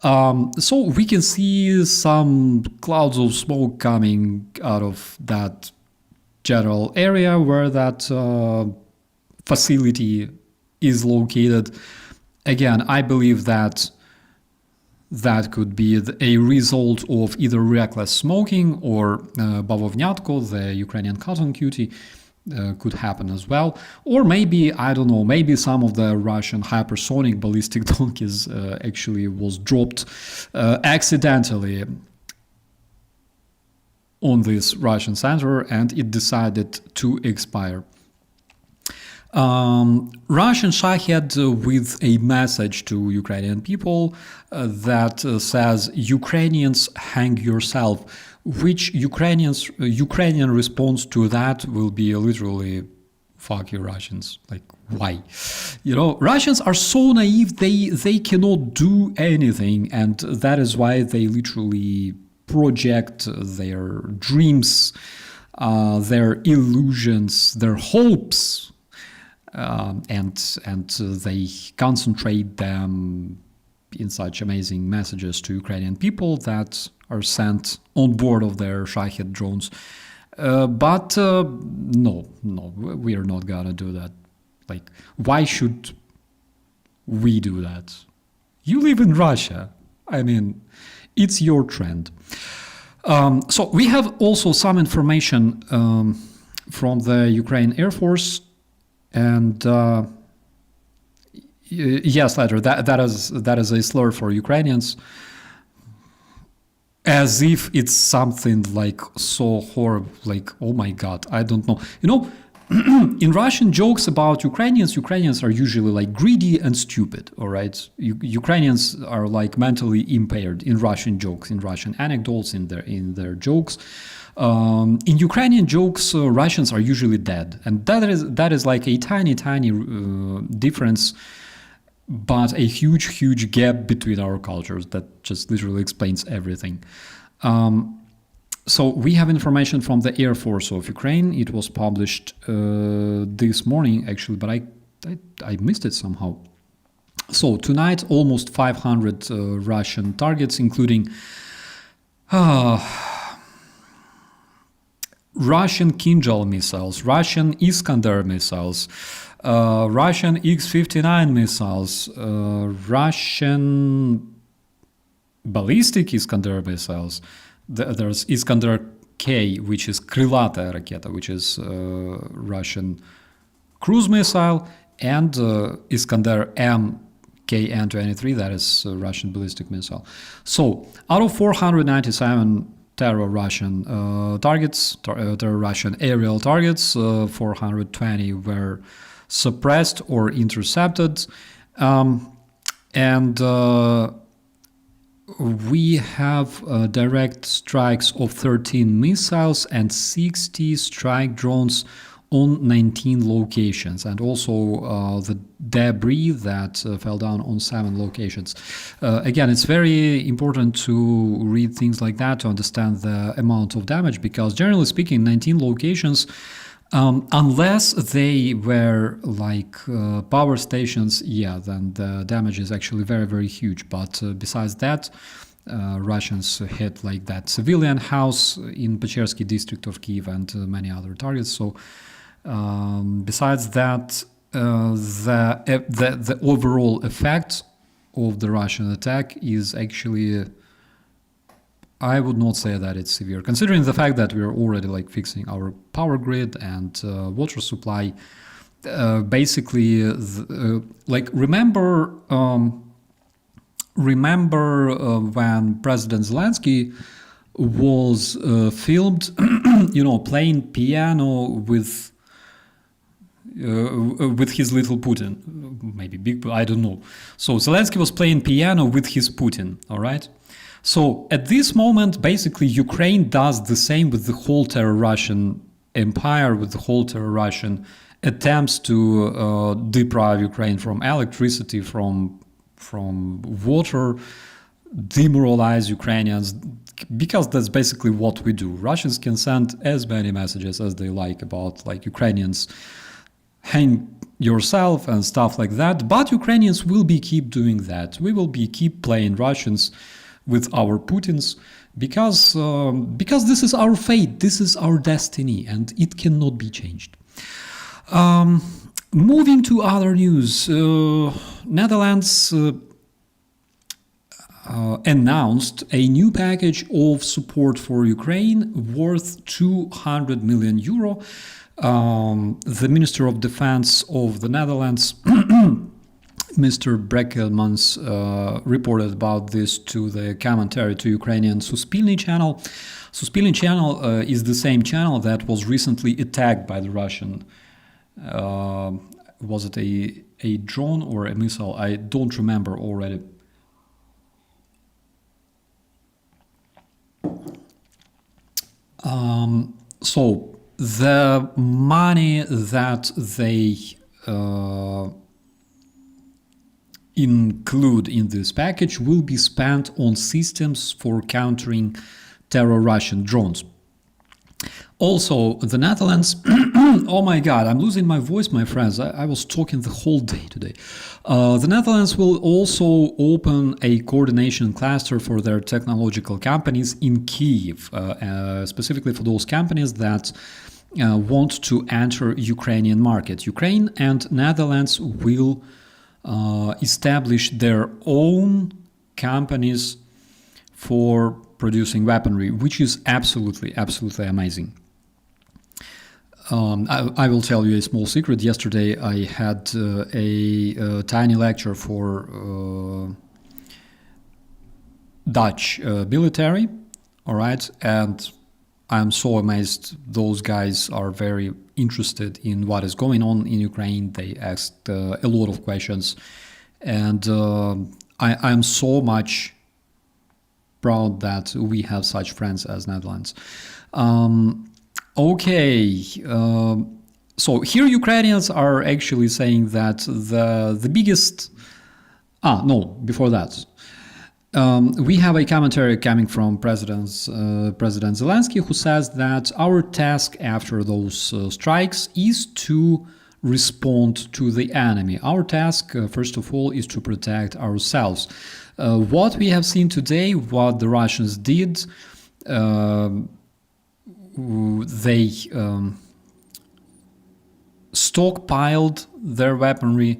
So we can see some clouds of smoke coming out of that general area where that facility is located. Again, I believe that could be a result of either reckless smoking or bavovnyatko, the Ukrainian cotton cutie, could happen as well. Or maybe, I don't know, maybe some of the Russian hypersonic ballistic donkeys actually was dropped accidentally on this Russian center and it decided to expire. Russian Shahed with a message to Ukrainian people that says, Ukrainians, hang yourself, which Ukrainian response to that will be literally, fuck you Russians. Like, why? You know, Russians are so naive, they cannot do anything, and that is why they literally project their dreams, their illusions, their hopes, and they concentrate them in such amazing messages to Ukrainian people that are sent on board of their Shahed drones. But no, we are not gonna do that. Like, why should we do that? You live in Russia. I mean, it's your trend. So we have also some information from the Ukraine Air Force. And yes, later that is a slur for Ukrainians, as if it's something like so horrible, like, oh my God, I don't know. You know, in Russian jokes about Ukrainians are usually like greedy and stupid, all right? Ukrainians are like mentally impaired in Russian jokes, in Russian anecdotes, in their jokes. In Ukrainian jokes, Russians are usually dead, and that is like a tiny difference, but a huge gap between our cultures that just literally explains everything. So we have information from the Air Force of Ukraine. It was published this morning, actually, but I missed it somehow. So tonight, almost 500 Russian targets, including Russian Kinjal missiles, Russian Iskander missiles, Russian X-59 missiles, Russian ballistic Iskander missiles. There's Iskander K, which is Krylata raketa, which is Russian cruise missile, and Iskander M KN-23, that is Russian ballistic missile. So out of 497 terror Russian targets, terror Russian aerial targets, 420 were suppressed or intercepted, and we have direct strikes of 13 missiles and 60 strike drones on 19 locations, and also the debris that fell down on 7 locations. Again, it's very important to read things like that to understand the amount of damage, because generally speaking, 19 locations, unless they were like power stations, yeah, then the damage is actually very huge. But besides that, Russians hit like that civilian house in Pechersky district of Kyiv and many other targets. So besides that, the overall effect of the Russian attack is actually, I would not say that it's severe, considering the fact that we are already like fixing our power grid and water supply. Basically, like remember when President Zelenskyy was filmed, playing piano with his little Putin, maybe big, I don't know. So Zelenskyy was playing piano with his Putin, all right? So at this moment, basically, Ukraine does the same with the whole terror Russian empire, with the whole terror Russian attempts to deprive Ukraine from electricity, from water, demoralize Ukrainians, because that's basically what we do. Russians can send as many messages as they like about like Ukrainians hang yourself and stuff like that, but Ukrainians will keep doing that. We will keep playing Russians with our Putins, because this is our fate, this is our destiny, and it cannot be changed. Moving to other news, Netherlands announced a new package of support for Ukraine worth 200 million euro. The Minister of Defense of the Netherlands, Mr. Brekkelmans, reported about this to the commentary to Ukrainian Suspilny channel. Suspilny channel is the same channel that was recently attacked by the Russian. Was it a drone or a missile? I don't remember already. So the money that they include in this package will be spent on systems for countering terror Russian drones. Also, the Netherlands, oh my god, I'm losing my voice, my friends. I was talking the whole day today. The Netherlands will also open a coordination cluster for their technological companies in Kyiv, specifically for those companies that want to enter Ukrainian market. Ukraine and Netherlands will establish their own companies for producing weaponry, which is absolutely amazing. I will tell you a small secret. Yesterday I had a tiny lecture for Dutch military, all right, and I'm so amazed. Those guys are very interested in what is going on in Ukraine. They asked a lot of questions, and I'm so much proud that we have such friends as Netherlands. Okay, so here Ukrainians are actually saying that the biggest... before that. We have a commentary coming from President Zelenskyy, who says that our task after those strikes is to respond to the enemy. Our task, first of all, is to protect ourselves. What we have seen today, what the Russians did, they stockpiled their weaponry.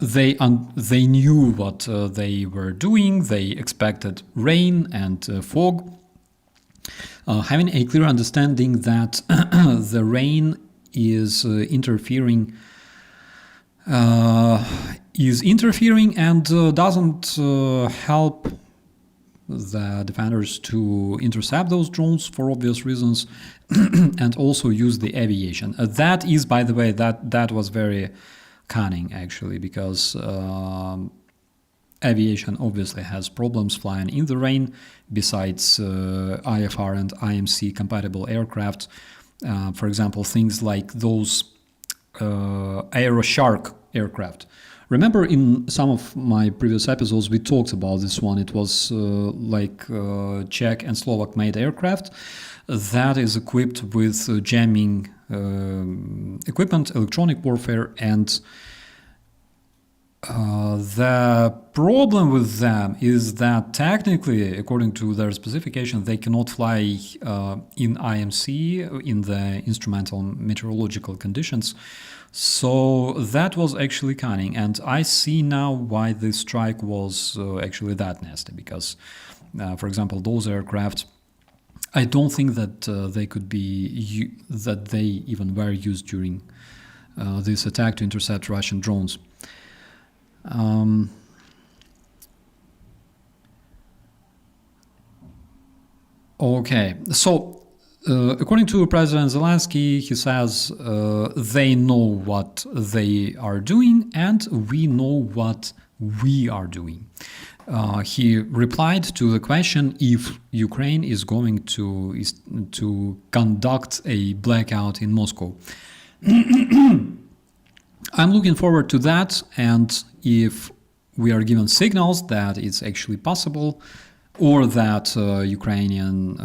They knew what they were doing. They expected rain and fog. Having a clear understanding that the rain is interfering and doesn't help the defenders to intercept those drones for obvious reasons, and also use the aviation. That is, by the way, that was very cunning, actually, because aviation obviously has problems flying in the rain. Besides IFR and IMC compatible aircraft, for example, things like those AeroShark aircraft. Remember, in some of my previous episodes, we talked about this one. It was like Czech and Slovak made aircraft that is equipped with jamming equipment, electronic warfare, and the problem with them is that technically, according to their specification, they cannot fly in IMC, in the instrumental meteorological conditions. So that was actually cunning, and I see now why this strike was actually that nasty, because, for example, those aircraft, I don't think that they could be, that they even were used during this attack to intercept Russian drones. Okay, so according to President Zelenskyy, he says they know what they are doing and we know what we are doing. He replied to the question if Ukraine is going to conduct a blackout in Moscow. I'm looking forward to that, and if we are given signals that it's actually possible, or that Ukrainian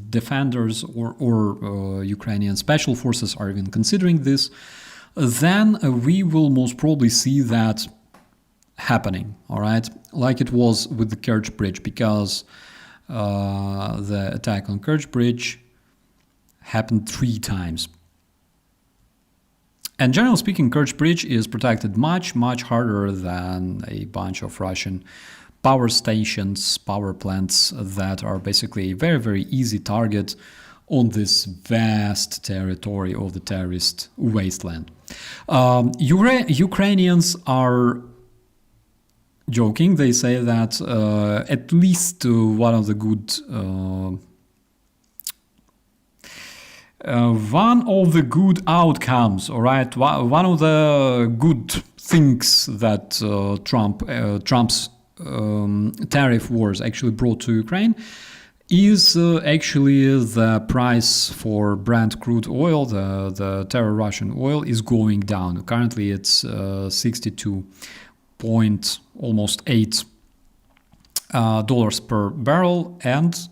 defenders or Ukrainian special forces are even considering this, then we will most probably see that happening, all right? Like it was with the Kerch Bridge, because the attack on Kerch Bridge happened 3 times. And generally speaking, Kerch Bridge is protected much, much harder than a bunch of Russian power stations, power plants that are basically a very, very easy target on this vast territory of the terrorist wasteland. Ukrainians are joking. They say that at least one of the good outcomes, all right, one of the good things that Trump's tariff wars actually brought to Ukraine is actually the price for Brent crude oil, the terror Russian oil, is going down. Currently it's 62.8 dollars per barrel, and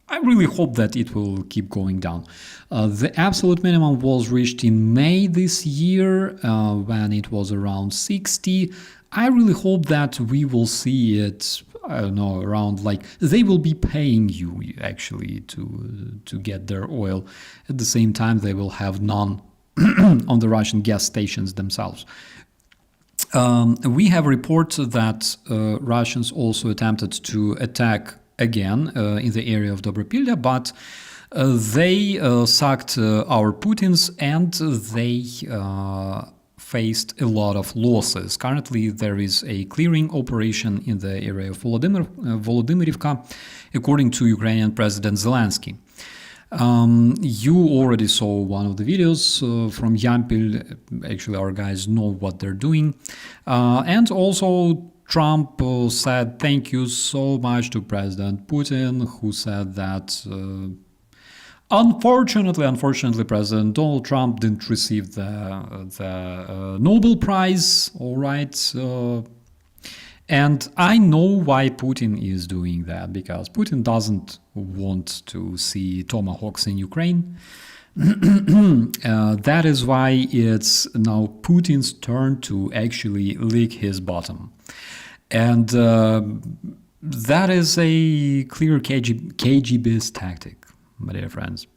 I really hope that it will keep going down. The absolute minimum was reached in May this year when it was around 60. I really hope that we will see it, I don't know, around, like, they will be paying you actually to get their oil. At the same time, they will have none on the Russian gas stations themselves. We have reports that Russians also attempted to attack again in the area of Dobropilya, but they sucked our Putins, and they faced a lot of losses. Currently, there is a clearing operation in the area of Volodymyrivka, according to Ukrainian President Zelenskyy. You already saw one of the videos from Yampil. Actually, our guys know what they're doing. And also, Trump said thank you so much to President Putin, who said that unfortunately, President Donald Trump didn't receive the Nobel Prize, all right? And I know why Putin is doing that, because Putin doesn't want to see tomahawks in Ukraine. That is why it's now Putin's turn to actually lick his bottom. And that is a clear KGB's tactic, my dear friends.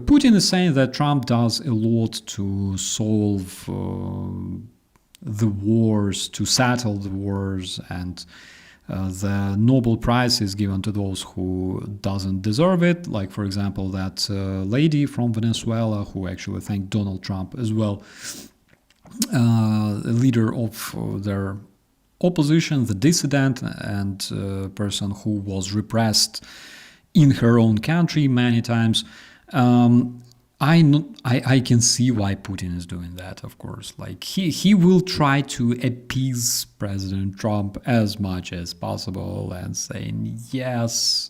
Putin is saying that Trump does a lot to solve the wars, to settle the wars, and the Nobel Prize is given to those who doesn't deserve it, like, for example, that lady from Venezuela who actually thanked Donald Trump as well, the leader of their opposition, the dissident, and person who was repressed in her own country many times. I can see why Putin is doing that, of course. Like, he will try to appease President Trump as much as possible and saying, yes,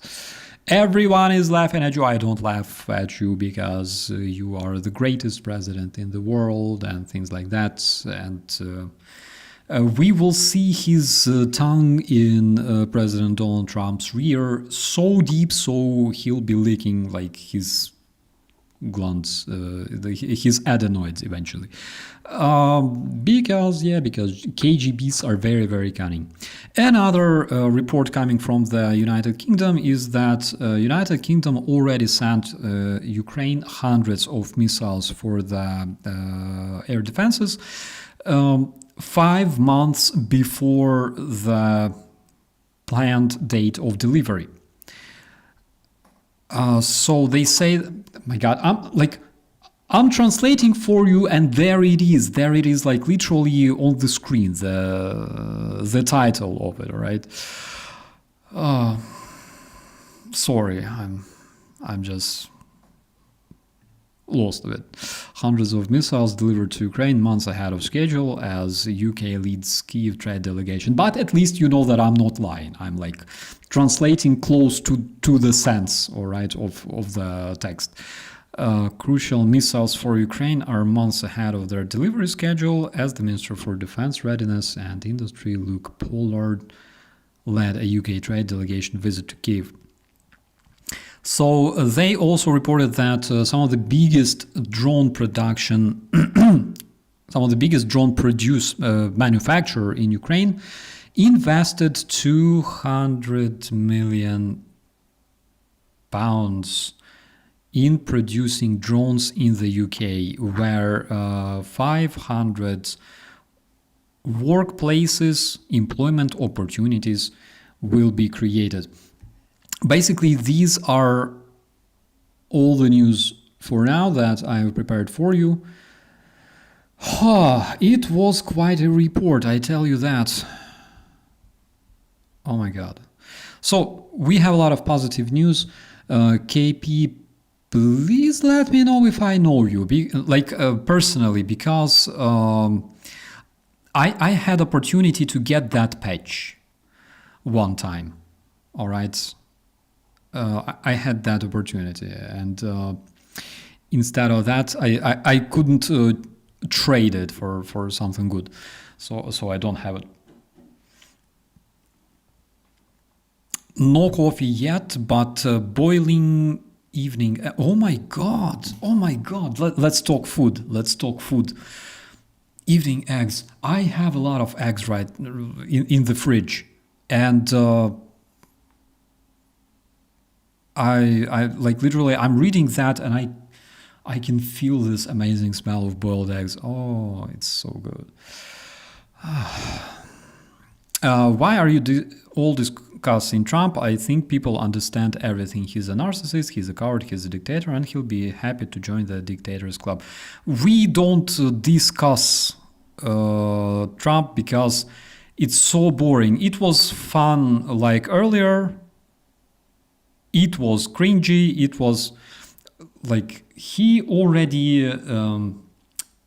everyone is laughing at you. I don't laugh at you because you are the greatest president in the world, and things like that. And we will see his tongue in President Donald Trump's rear so deep, so he'll be licking like his glands, his adenoids eventually, because KGBs are very, very cunning. Another report coming from the United Kingdom is that United Kingdom already sent Ukraine hundreds of missiles for the air defenses 5 months before the planned date of delivery. So they say, my God, I'm translating for you, and there it is, like literally on the screen, the title of it, all right? Sorry, I'm just lost a bit. Hundreds of missiles delivered to Ukraine months ahead of schedule as UK leads Kyiv trade delegation. But at least you know that I'm not lying. I'm like translating close to the sense, all right, of the text. Crucial missiles for Ukraine are months ahead of their delivery schedule as the Minister for Defense Readiness and Industry, Luke Pollard, led a UK trade delegation visit to Kyiv. So they also reported that some of the biggest drone manufacturer in Ukraine invested £200 million in producing drones in the UK, where 500 workplaces, employment opportunities will be created. Basically, these are all the news for now that I have prepared for you. It was quite a report, I tell you that. Oh my God. So, we have a lot of positive news. KP, please let me know if I know you, personally, because I had opportunity to get that patch one time, all right? I had that opportunity, and instead of that, I couldn't trade it for something good, so I don't have it. No coffee yet, but boiling evening. Oh my God! Let's talk food. Evening eggs. I have a lot of eggs right in the fridge, and I like literally I'm reading that and I can feel this amazing smell of boiled eggs. Oh, it's so good. Why are you all discussing Trump, I think people understand everything. He's a narcissist, he's a coward, he's a dictator, and he'll be happy to join the dictators club. We don't discuss Trump because it's so boring. It was fun like earlier. It was cringy. It was like he already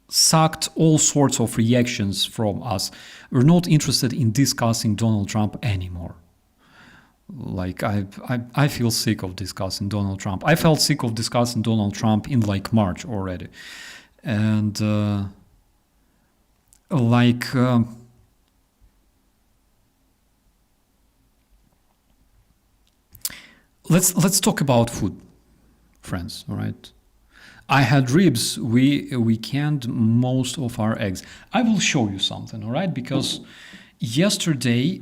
sucked all sorts of reactions from us. We're not interested in discussing Donald Trump anymore. Like I feel sick of discussing Donald Trump. I felt sick of discussing Donald Trump in like March already, and let's talk about food, friends. All right. I had ribs. We canned most of our eggs. I will show you something, all right? Because yesterday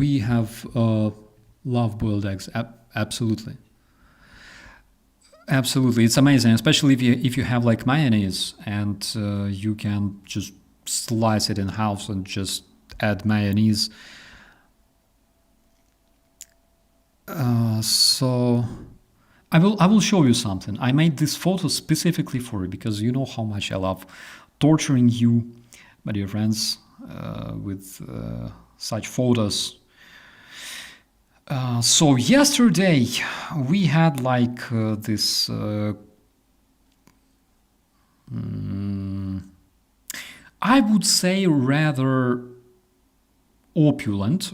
we have love boiled eggs. Absolutely, absolutely. It's amazing, especially if you have like mayonnaise and you can just slice it in half and just add mayonnaise. So. I will show you something. I made this photo specifically for you because you know how much I love torturing you, my dear friends, with such photos. So yesterday we had like this I would say rather opulent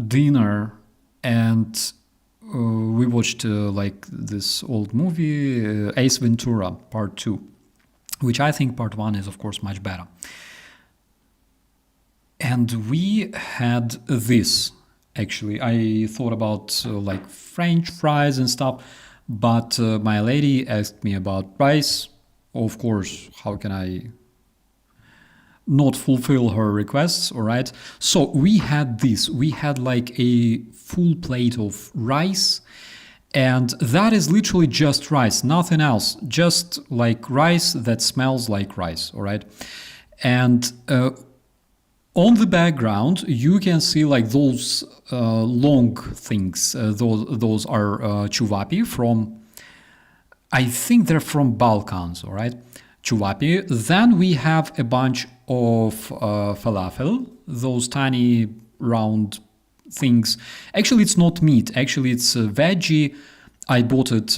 dinner, and we watched like this old movie, Ace Ventura Part 2, which I think Part 1 is of course much better. And we had this, actually. I thought about like French fries and stuff, but my lady asked me about rice. Of course, how can I not fulfill her requests, all right? So we had this. We had like a full plate of rice, and that is literally just rice, nothing else, just like rice that smells like rice, all right? And on the background, you can see like those long things. Those are chuvapi from, I think they're from Balkans, all right? Chuvapi. Then we have a bunch of falafel, those tiny round things. Actually, it's not meat. Actually, it's veggie. I bought it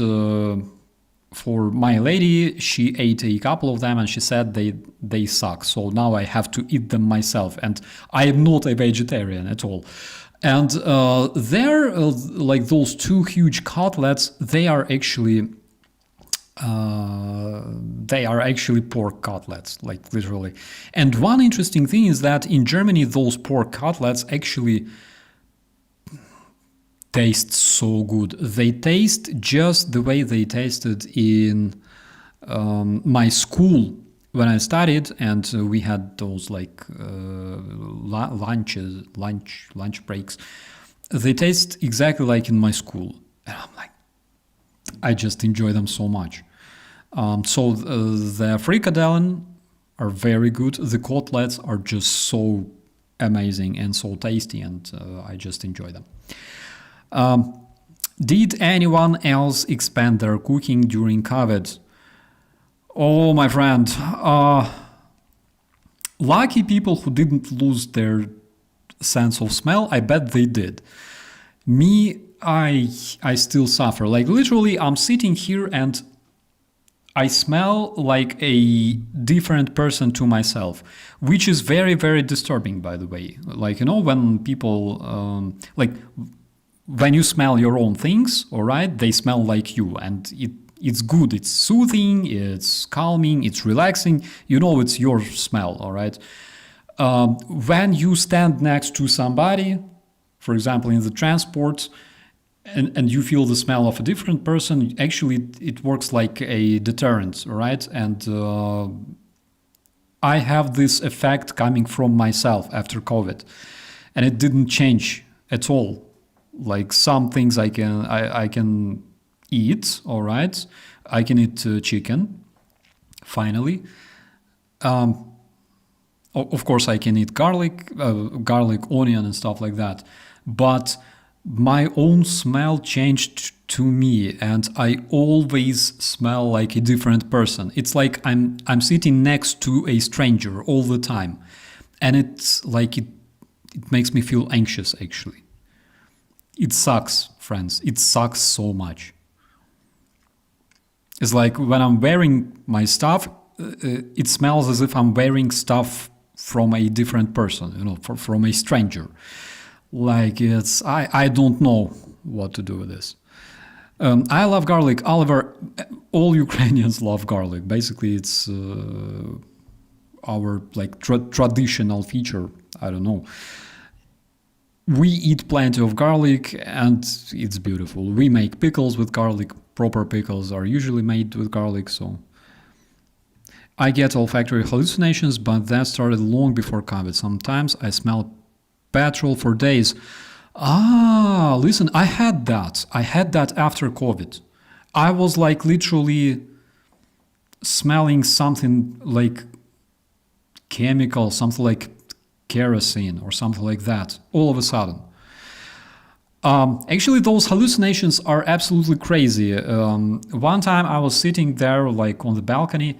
for my lady. She ate a couple of them and she said they suck. So now I have to eat them myself. And I am not a vegetarian at all. And they're like those two huge cutlets. They are actually pork cutlets, like literally. And one interesting thing is that in Germany, those pork cutlets actually taste so good. They taste just the way they tasted in my school when I studied, and we had those like lunch breaks. They taste exactly like in my school, and I'm like, I just enjoy them so much. So the frikadellen are very good. The cutlets are just so amazing and so tasty, and I just enjoy them. Did anyone else expand their cooking during COVID? Oh, my friend. Lucky people who didn't lose their sense of smell, I bet they did. Me, I still suffer. Like literally, I'm sitting here and I smell like a different person to myself, which is very, very disturbing, by the way. Like, you know, when people, like, when you smell your own things, all right, they smell like you, and it's good, it's soothing, it's calming, it's relaxing, you know, it's your smell, all right? When you stand next to somebody, for example, in the transport, and you feel the smell of a different person, actually it works like a deterrent, all right? And I have this effect coming from myself after COVID, and it didn't change at all. Like some things I can eat, all right? I can eat chicken, finally. Of course, I can eat garlic, onion, and stuff like that. But my own smell changed to me, and I always smell like a different person. It's like I'm sitting next to a stranger all the time, and it's like it makes me feel anxious. Actually, it sucks, friends. It sucks so much. It's like when I'm wearing my stuff, it smells as if I'm wearing stuff from a different person, from a stranger. Like I don't know what to do with this. I love garlic. Oliver, all Ukrainians love garlic. Basically, it's our like traditional feature. I don't know. We eat plenty of garlic, and it's beautiful. We make pickles with garlic. Proper pickles are usually made with garlic, so I get olfactory hallucinations, but that started long before COVID. Sometimes I smell petrol for days. Listen, I had that. I had that after COVID. I was like literally smelling something like chemical, something like kerosene or something like that, all of a sudden. Actually, those hallucinations are absolutely crazy. One time I was sitting there like on the balcony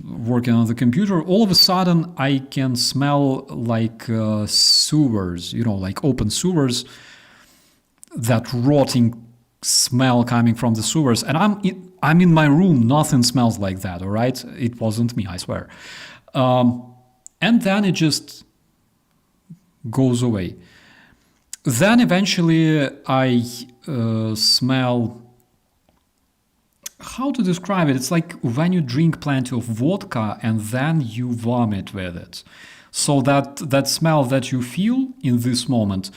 working on the computer. All of a sudden I can smell like sewers, like open sewers, that rotting smell coming from the sewers. And I'm in my room, nothing smells like that, all right? It wasn't me, I swear. And then it just goes away. Then eventually I smell, how to describe it? It's like when you drink plenty of vodka and then you vomit with it. So that smell that you feel in this moment,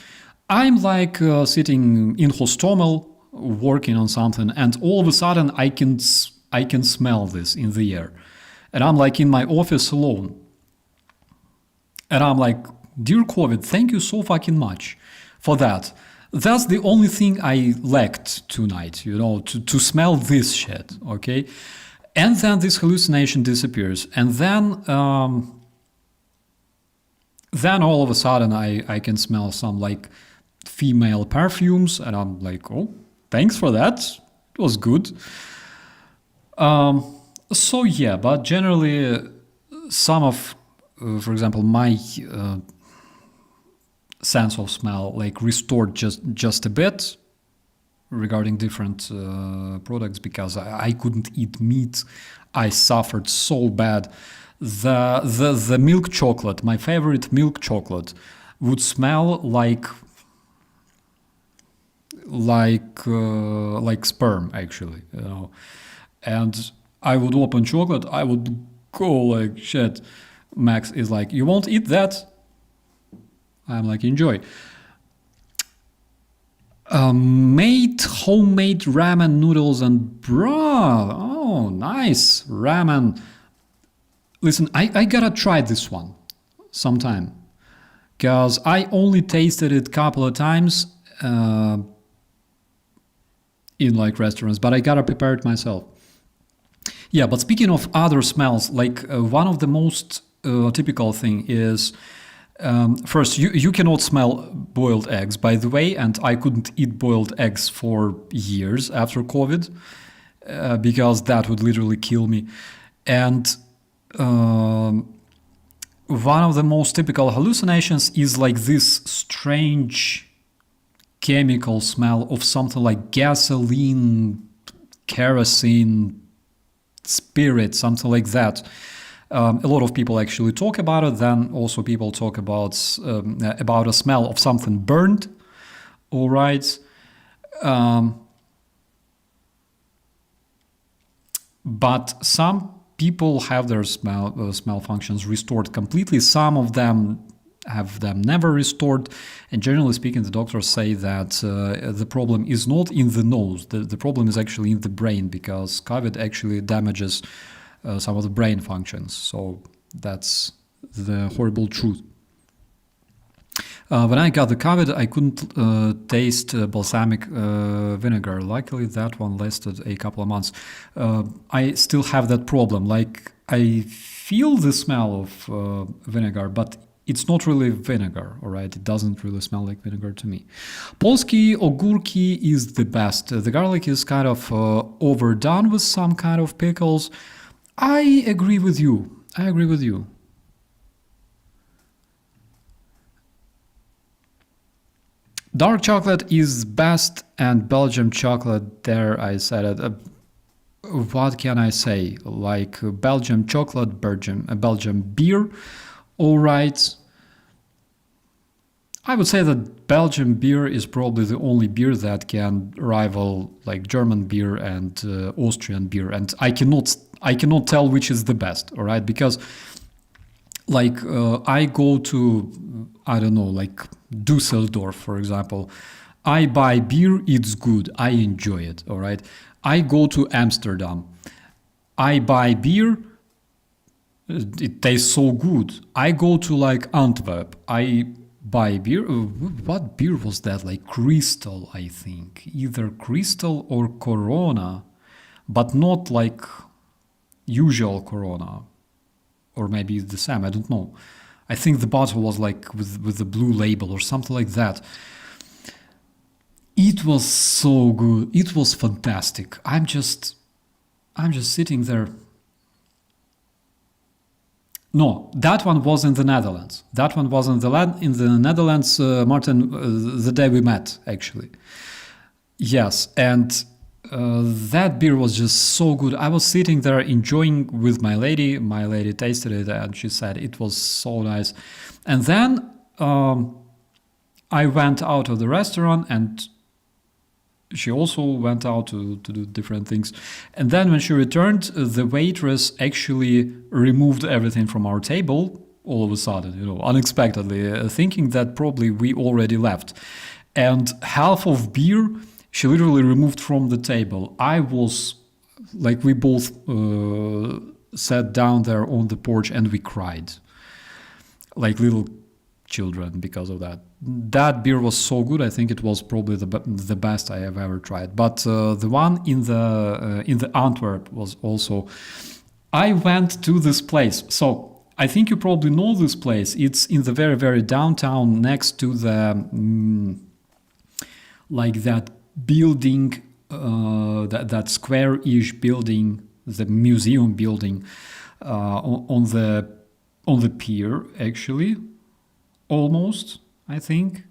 I'm like sitting in HOSTOMEL working on something, and all of a sudden I can smell this in the air. And I'm like in my office alone. And I'm like, dear COVID, thank you so fucking much for that. That's the only thing I lacked tonight, to smell this shit, okay? And then this hallucination disappears. And then all of a sudden I can smell some like female perfumes, and I'm like, oh, thanks for that. It was good. So yeah, but generally some of, for example, my sense of smell like restored just a bit regarding different products, because I couldn't eat meat. I suffered so bad. The milk chocolate, my favorite milk chocolate, would smell like sperm, actually, And I would open chocolate, I would go like, shit. Max is like, you won't eat that? I'm like, enjoy. Made homemade ramen noodles and broth. Oh, nice. Ramen. Listen, I gotta try this one sometime, because I only tasted it a couple of times in like restaurants, but I gotta prepare it myself. Yeah, but speaking of other smells, like one of the most typical thing is, first, you cannot smell boiled eggs, by the way, and I couldn't eat boiled eggs for years after COVID, because that would literally kill me. And one of the most typical hallucinations is like this strange chemical smell of something like gasoline, kerosene, spirit, something like that. A lot of people actually talk about it. Then also people talk about a smell of something burned. All right. But some people have their smell functions restored completely. Some of them have them never restored. And generally speaking, the doctors say that the problem is not in the nose. The problem is actually in the brain, because COVID actually damages some of the brain functions. So that's the horrible truth. When I got the COVID, I couldn't taste balsamic vinegar. Luckily, that one lasted a couple of months. I still have that problem. Like I feel the smell of vinegar, but it's not really vinegar, all right? It doesn't really smell like vinegar to me. Polski ogórki is the best. The garlic is kind of overdone with some kind of pickles. I agree with you. I agree with you. Dark chocolate is best, and Belgium chocolate, there I said it. What can I say? Like Belgium chocolate, Belgium beer, all right. I would say that Belgian beer is probably the only beer that can rival like German beer and Austrian beer, and I cannot tell which is the best, all right? Because like I go to, I don't know, like Düsseldorf, for example. I buy beer, it's good, I enjoy it, all right? I go to Amsterdam. I buy beer, it tastes so good. I go to like Antwerp. I buy beer. What beer was that? Like Crystal, I think. Either Crystal or Corona, but not like usual Corona. Or maybe it's the same, I don't know. I think the bottle was like with the blue label or something like that. It was so good. It was fantastic. I'm just sitting there. No, that one was in the Netherlands. That one was in the Netherlands, Martin, the day we met, actually. Yes, and that beer was just so good. I was sitting there enjoying with my lady. My lady tasted it and she said it was so nice. And then I went out of the restaurant and she also went out to do different things. And then when she returned, the waitress actually removed everything from our table all of a sudden, unexpectedly, thinking that probably we already left. And half of beer she literally removed from the table. I was, like, we both sat down there on the porch and we cried. Like little children because of that. That beer was so good. I think it was probably the best I have ever tried. But the one in the Antwerp was also. I went to this place. So I think you probably know this place. It's in the very, very downtown, next to the like that building, that square-ish building, the museum building on the pier, actually. Almost, I think.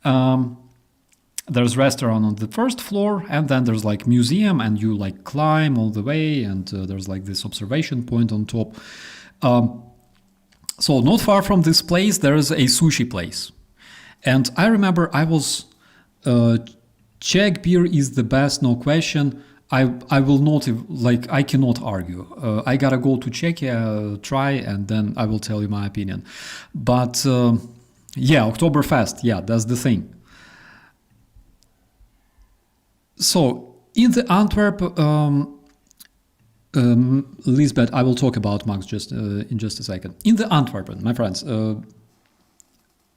There's restaurant on the first floor, and then there's like museum, and you like climb all the way, and there's like this observation point on top. So not far from this place, there is a sushi place. And I remember I was, Czech beer is the best, no question. I will not, like, I cannot argue. I gotta go to Czechia, try, and then I will tell you my opinion. But yeah, Oktoberfest, yeah, that's the thing. So in the Antwerp, Lisbeth, I will talk about Max in just a second. In the Antwerp, my friends,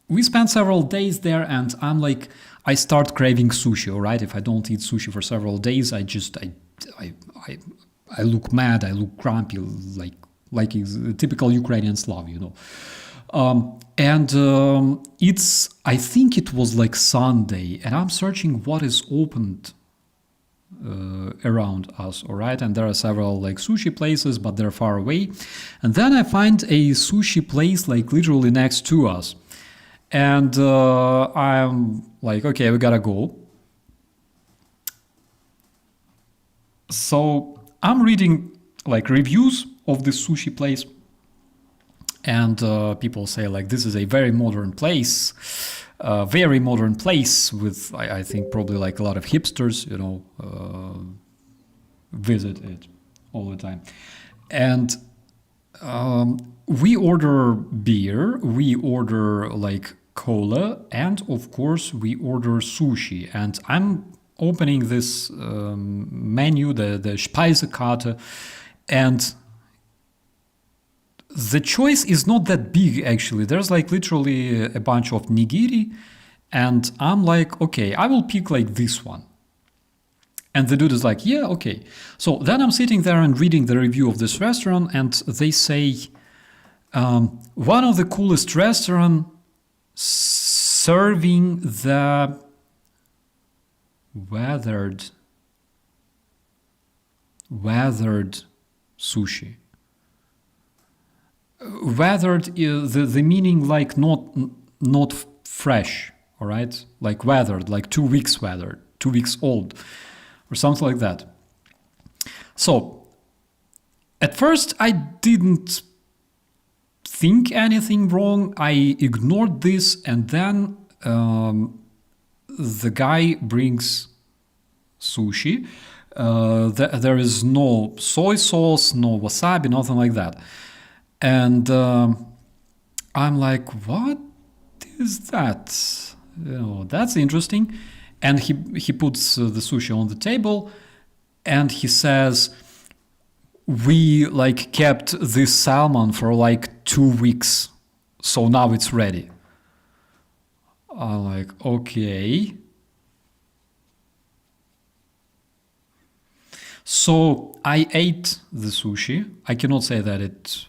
we spent several days there, and I start craving sushi. All right, if I don't eat sushi for several days, I look mad, I look grumpy, like a typical Ukrainian Slav, it's, I think it was like Sunday, and I'm searching what is opened around us, all right? And there are several like sushi places, but they're far away. And then I find a sushi place like literally next to us. And I'm like, okay, we gotta go. So I'm reading like reviews of this sushi place. And people say like, this is a very modern place with, I think, probably like a lot of hipsters, visit it all the time. And we order beer, we order like cola, and of course we order sushi. And I'm opening this menu, the Speisekarte, and the choice is not that big, actually. There's like literally a bunch of nigiri, and I'm like, okay, I will pick like this one. And the dude is like, yeah, okay. So then I'm sitting there and reading the review of this restaurant, and they say, one of the coolest restaurants serving the weathered sushi. Weathered is the meaning like not fresh, all right? Like weathered, like 2 weeks weathered, 2 weeks old, or something like that. So at first I didn't think anything wrong. I ignored this, and then the guy brings sushi. There is no soy sauce, no wasabi, nothing like that. And I'm like, what is that? That's interesting. And he puts the sushi on the table, and he says, we like kept this salmon for like 2 weeks, so now it's ready. I'm like, okay. So I ate the sushi. I cannot say that it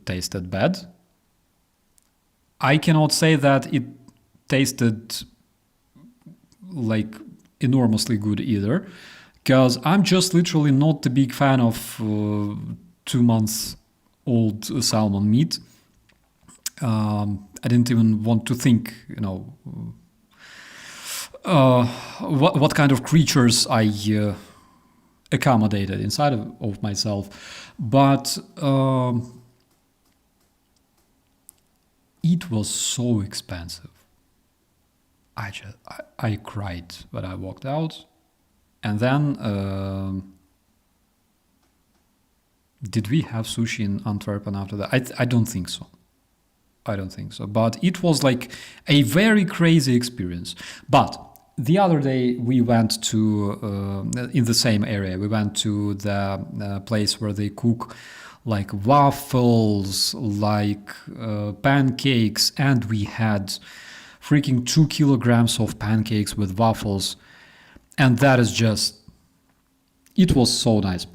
tasted bad. I cannot say that it tasted like enormously good either, because I'm just literally not a big fan of 2 months old salmon meat. I didn't even want to think, what kind of creatures I accommodated inside of myself. But it was so expensive. I cried when I walked out. And then, did we have sushi in Antwerp after that? I don't think so. But it was like a very crazy experience. But the other day we went to, in the same area, we went to the place where they cook like waffles, like pancakes, and we had freaking 2 kilograms of pancakes with waffles. And that is just, it was so nice.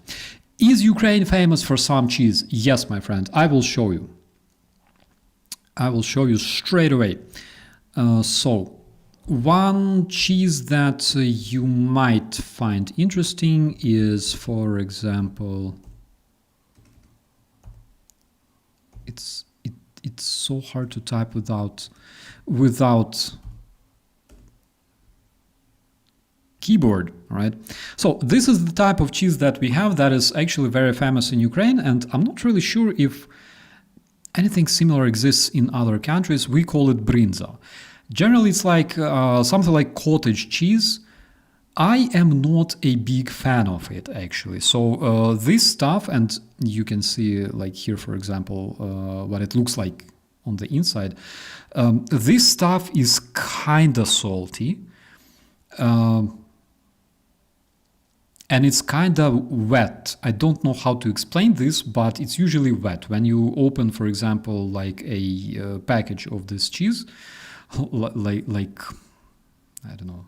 Is Ukraine famous for some cheese? Yes, my friend, I will show you. I will show you straight away. So, one cheese that you might find interesting is, for example, it's so hard to type without keyboard, right? So this is the type of cheese that we have that is actually very famous in Ukraine, and I'm not really sure if anything similar exists in other countries. We call it brinza. Generally, it's like something like cottage cheese. I am not a big fan of it, actually. So this stuff, and you can see like here, for example, what it looks like on the inside. This stuff is kind of salty. And it's kind of wet. I don't know how to explain this, but it's usually wet. When you open, for example, like a package of this cheese, like I don't know,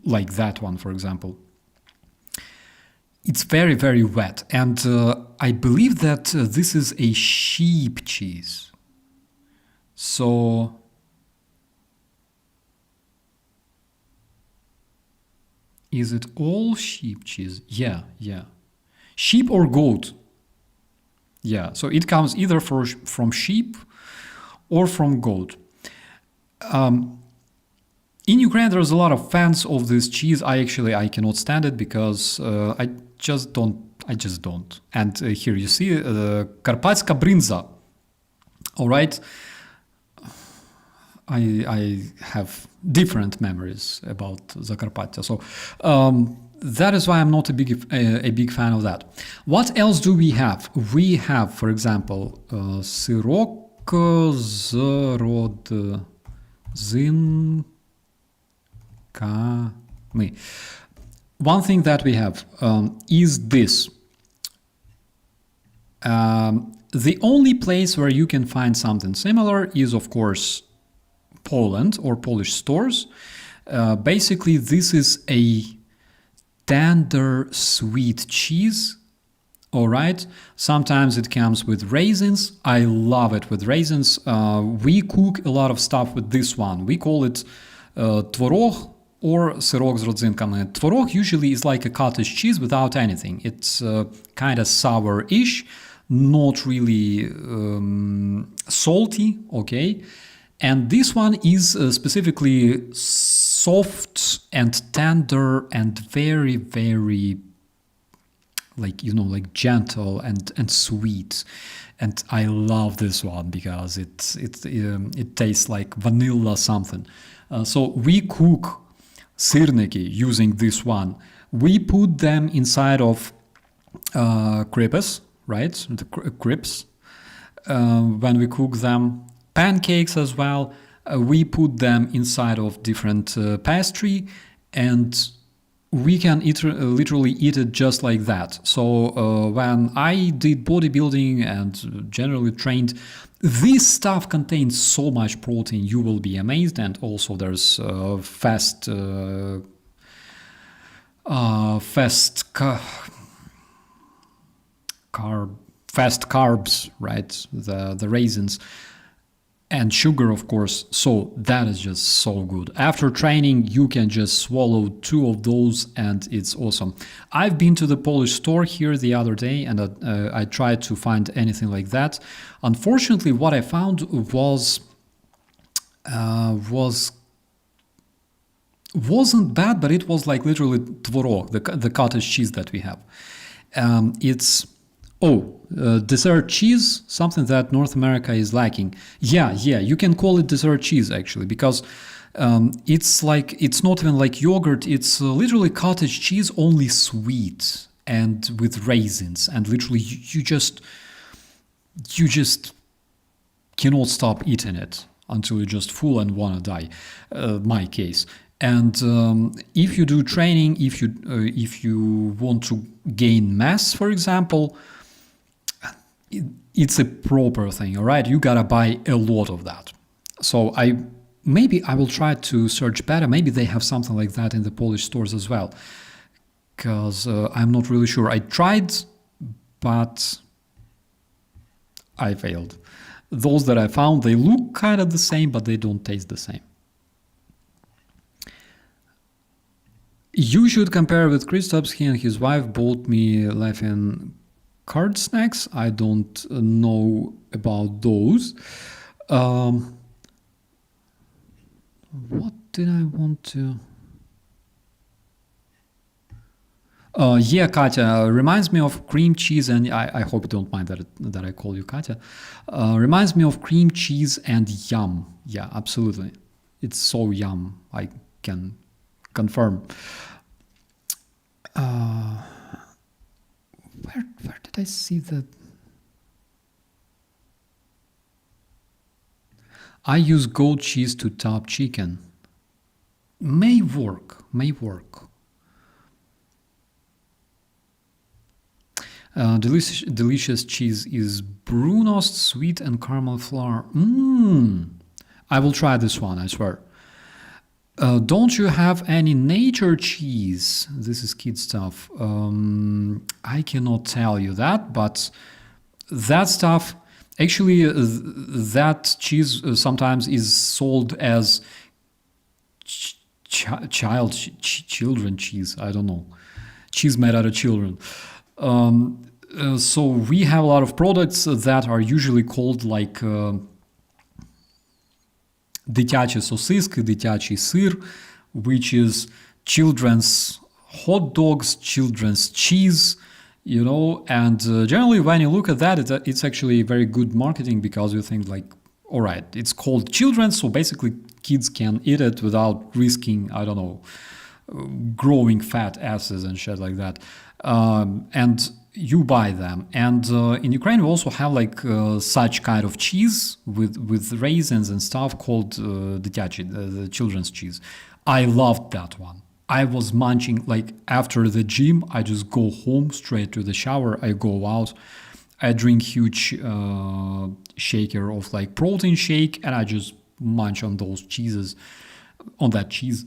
like that one, for example, it's very, very wet. And I believe that this is a sheep cheese. So is it all sheep cheese? Yeah. Sheep or goat? Yeah, so it comes either from sheep or from goat. In Ukraine, there's a lot of fans of this cheese. I cannot stand it because I just don't. And here you see Karpatska brinza. All right. I have different memories about Zakarpattia. So that is why I'm not a big fan of that. What else do we have? We have, for example, syrok z rodzinkami. One thing that we have is this. The only place where you can find something similar is, of course, Poland or Polish stores. Basically, this is a tender sweet cheese. All right. Sometimes it comes with raisins. I love it with raisins. We cook a lot of stuff with this one. We call it tворог or сирок з родзинками. Tворог usually is like a cottage cheese without anything. It's kind of sour-ish, not really salty, okay? And this one is specifically soft and tender and very, very like gentle and sweet. And I love this one because it tastes like vanilla something. So we cook sirniki using this one. We put them inside of crepes, right? The crepes. When we cook them, pancakes as well. We put them inside of different pastry, and we can literally eat it just like that. So when I did bodybuilding and generally trained, this stuff contains so much protein, you will be amazed. And also there's fast carbs, right? The raisins. And sugar, of course. So that is just so good. After training, you can just swallow 2 of those and it's awesome. I've been to the Polish store here the other day and I tried to find anything like that. Unfortunately, what I found wasn't bad, but it was like literally tvorog, the cottage cheese that we have. Dessert cheese, something that North America is lacking. Yeah, you can call it dessert cheese actually, because it's not even like yogurt. It's literally cottage cheese, only sweet and with raisins. And literally, you just cannot stop eating it until you're just full and wanna die. My case. And if you do training, if you want to gain mass, for example, it's a proper thing, all right? You gotta buy a lot of that. So maybe I will try to search better. Maybe they have something like that in the Polish stores as well, because I'm not really sure. I tried, but I failed. Those that I found, they look kind of the same, but they don't taste the same. You should compare with Kristopsky and his wife bought me laughing card snacks. I don't know about those. What did I want to... yeah, Katya, reminds me of cream cheese, and I hope you don't mind that I call you Katya. Reminds me of cream cheese and yum. Yeah, absolutely. It's so yum, I can confirm. Where did I see that? I use goat cheese to top chicken. May work. Delicious cheese is Brunost, sweet and caramel flour. I will try this one, I swear. Don't you have any nature cheese? This is kid stuff. I cannot tell you that, but that stuff, actually, that cheese sometimes is sold as children cheese. I don't know. Cheese made out of children. So we have a lot of products that are usually called like дитячі сосиски, дитячий сир, which is children's hot dogs, children's cheese, you know, and generally when you look at that, it's actually very good marketing because you think like, all right, it's called children's, so basically kids can eat it without risking, I don't know, growing fat asses and shit like that. And you buy them. And in Ukraine, we also have like such kind of cheese with raisins and stuff called the children's cheese. I loved that one. I was munching, like after the gym, I just go home straight to the shower. I go out, I drink huge shaker of like protein shake, and I just munch on those cheeses, on that cheese.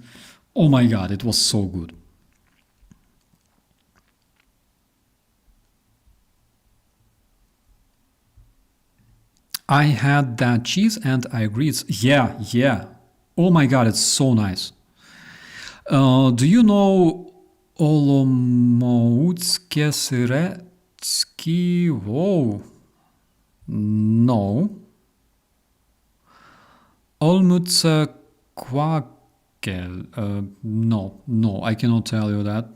Oh my God, it was so good. I had that cheese and I agree. Yeah. Oh my god, it's so nice. Do you know Olomoutskie Syretsky? Whoa. No. Olmutsa Kwakel. No, I cannot tell you that.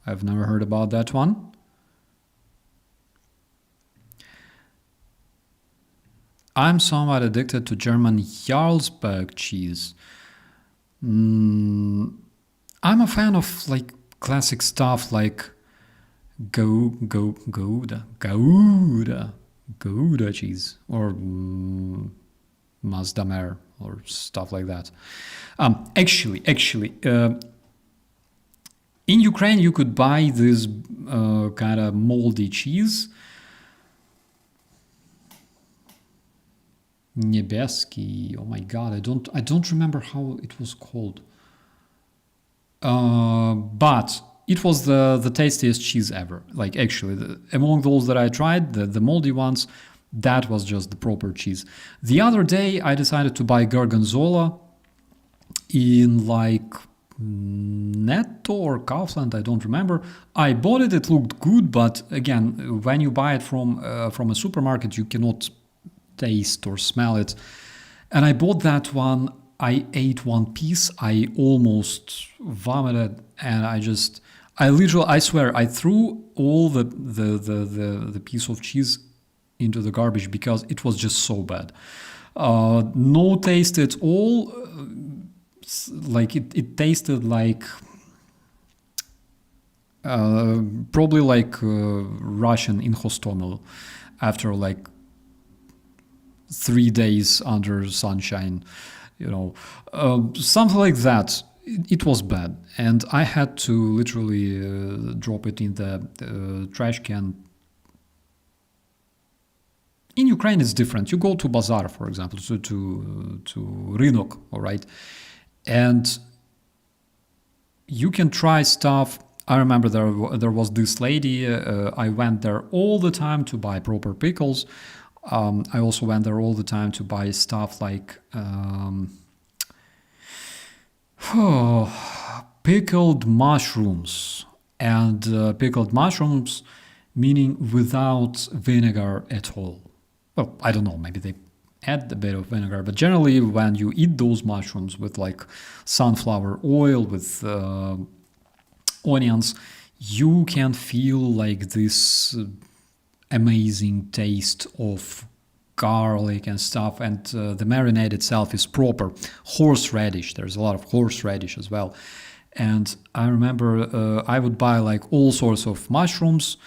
I've never heard about that one. I'm somewhat addicted to German Jarlsberg cheese. I'm a fan of like classic stuff like Gouda cheese or Mazdamer or stuff like that. Actually, in Ukraine you could buy this kind of moldy cheese. Niebiesky. Oh my god, I don't remember how it was called. But it was the tastiest cheese ever. Like actually, among those that I tried, the moldy ones, that was just the proper cheese. The other day I decided to buy Gorgonzola in like Netto or Kaufland, I don't remember. I bought it, it looked good, but again, when you buy it from a supermarket, you cannot taste or smell it. And I bought that one. I ate one piece. I almost vomited, and I swear, I threw all the piece of cheese into the garbage because it was just so bad. No taste at all. Like it tasted like probably like Russian in HOSTOMEL after like 3 days under sunshine, something like that. It was bad, and I had to literally drop it in the trash can. In Ukraine, it's different. You go to bazaar, for example, to Rynok, all right, and you can try stuff. I remember there was this lady. I went there all the time to buy proper pickles. I also went there all the time to buy stuff like pickled mushrooms. And pickled mushrooms meaning without vinegar at all. Well, I don't know, maybe they add a bit of vinegar, but generally when you eat those mushrooms with like sunflower oil, with onions, you can feel like this amazing taste of garlic and stuff, and the marinade itself is proper. Horseradish, there's a lot of horseradish as well. And I remember I would buy like all sorts of mushrooms,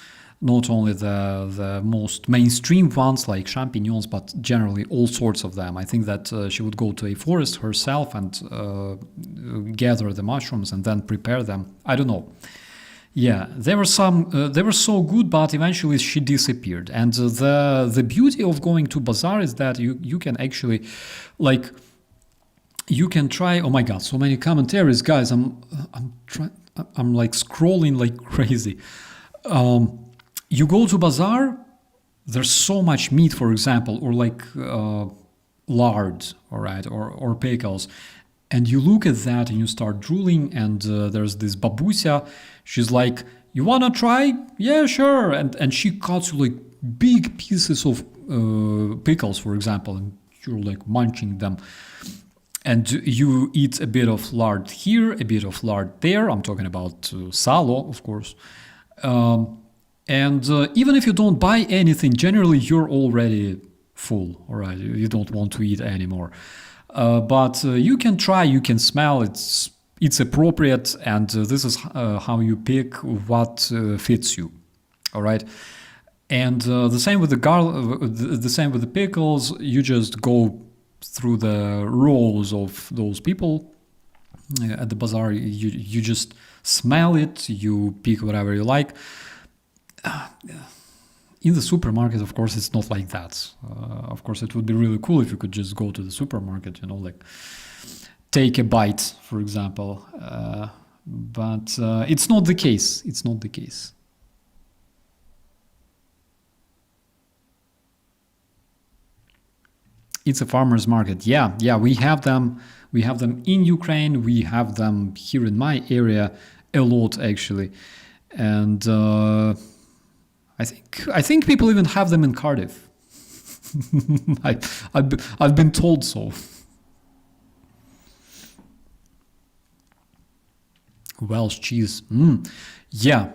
not only the most mainstream ones like champignons, but generally all sorts of them. I think that she would go to a forest herself and gather the mushrooms and then prepare them. I don't know. Yeah, there were some. They were so good, but eventually she disappeared. And the beauty of going to bazaar is that you can actually, like, you can try. Oh my God, so many commentaries, guys. I'm like scrolling like crazy. You go to bazaar. There's so much meat, for example, or like lard, all right, or pickles. And you look at that and you start drooling, and there's this babusia. She's like, you wanna try? Yeah, sure. And she cuts you like big pieces of pickles, for example, and you're like munching them. And you eat a bit of lard here, a bit of lard there. I'm talking about salo, of course. And even if you don't buy anything, generally you're already full, all right? You don't want to eat anymore. But you can try, you can smell, it's appropriate, and this is how you pick what fits you, all right? And the same with the the same with the pickles. You just go through the rows of those people at the bazaar. You just smell it, you pick whatever you like. In the supermarket, of course, it's not like that. Of course, it would be really cool if you could just go to the supermarket, like take a bite, for example. But it's not the case. It's not the case. It's a farmer's market. Yeah, we have them. We have them in Ukraine. We have them here in my area a lot, actually. And I think people even have them in Cardiff. I've been told so. Welsh cheese. Yeah,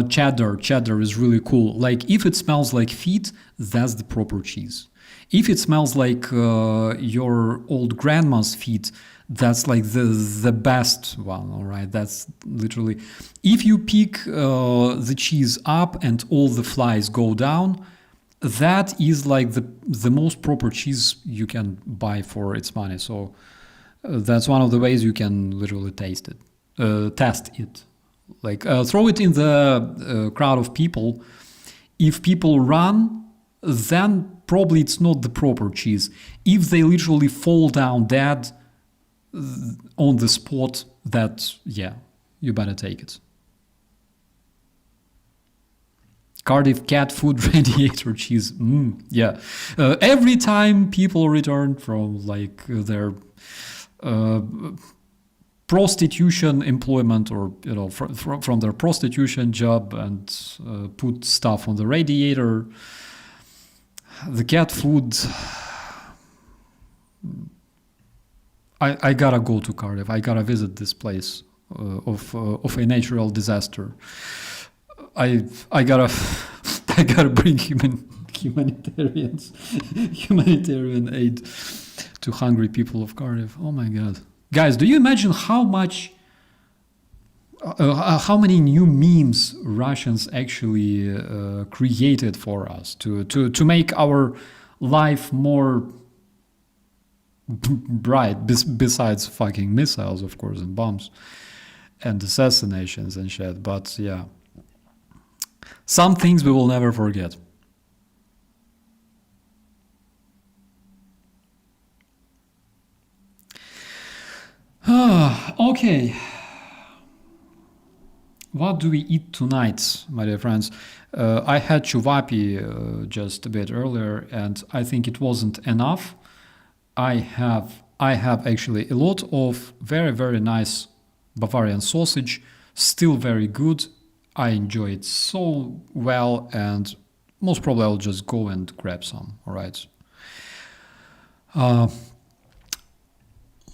cheddar is really cool. Like, if it smells like feet, that's the proper cheese. If it smells like your old grandma's feet, that's like the best one, all right? That's literally... If you pick the cheese up and all the flies go down, that is like the most proper cheese you can buy for its money. So that's one of the ways you can literally test it. Like, throw it in the crowd of people. If people run, then probably it's not the proper cheese. If they literally fall down dead on the spot, that, yeah, you better take it. Cardiff cat food radiator cheese. Yeah. Every time people return from like their prostitution employment, or from their prostitution job, and put stuff on the radiator, the cat food. I gotta go to Cardiff. I gotta visit this place of a natural disaster. I gotta bring humanitarian aid to hungry people of Cardiff. Oh my God, guys, do you imagine how many new memes Russians actually created for us to make our life more bright, besides fucking missiles, of course, and bombs and assassinations and shit. But yeah, some things we will never forget. Okay. What do we eat tonight, my dear friends? I had chuvapi just a bit earlier, and I think it wasn't enough. I have actually a lot of very, very nice Bavarian sausage, still very good. I enjoy it so well, and most probably I'll just go and grab some, all right?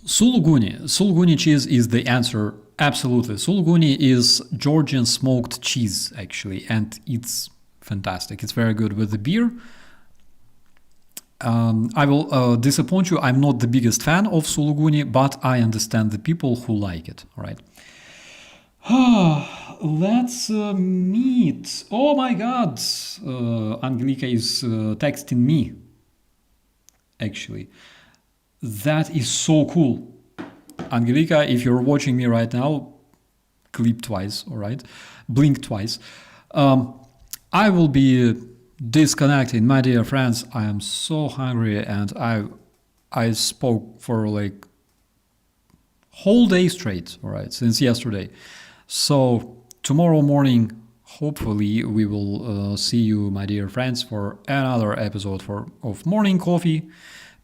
Suluguni cheese is the answer, absolutely. Suluguni is Georgian smoked cheese, actually, and it's fantastic. It's very good with the beer. I will disappoint you. I'm not the biggest fan of Suluguni, but I understand the people who like it. All right. Let's meet. Oh my God. Angelica is texting me. Actually, that is so cool. Angelica, if you're watching me right now, clip twice. All right. Blink twice. I will be disconnecting, my dear friends. I am so hungry, and I spoke for like whole day straight, all right, since yesterday. So tomorrow morning, hopefully, we will see you, my dear friends, for another episode of Morning Coffee.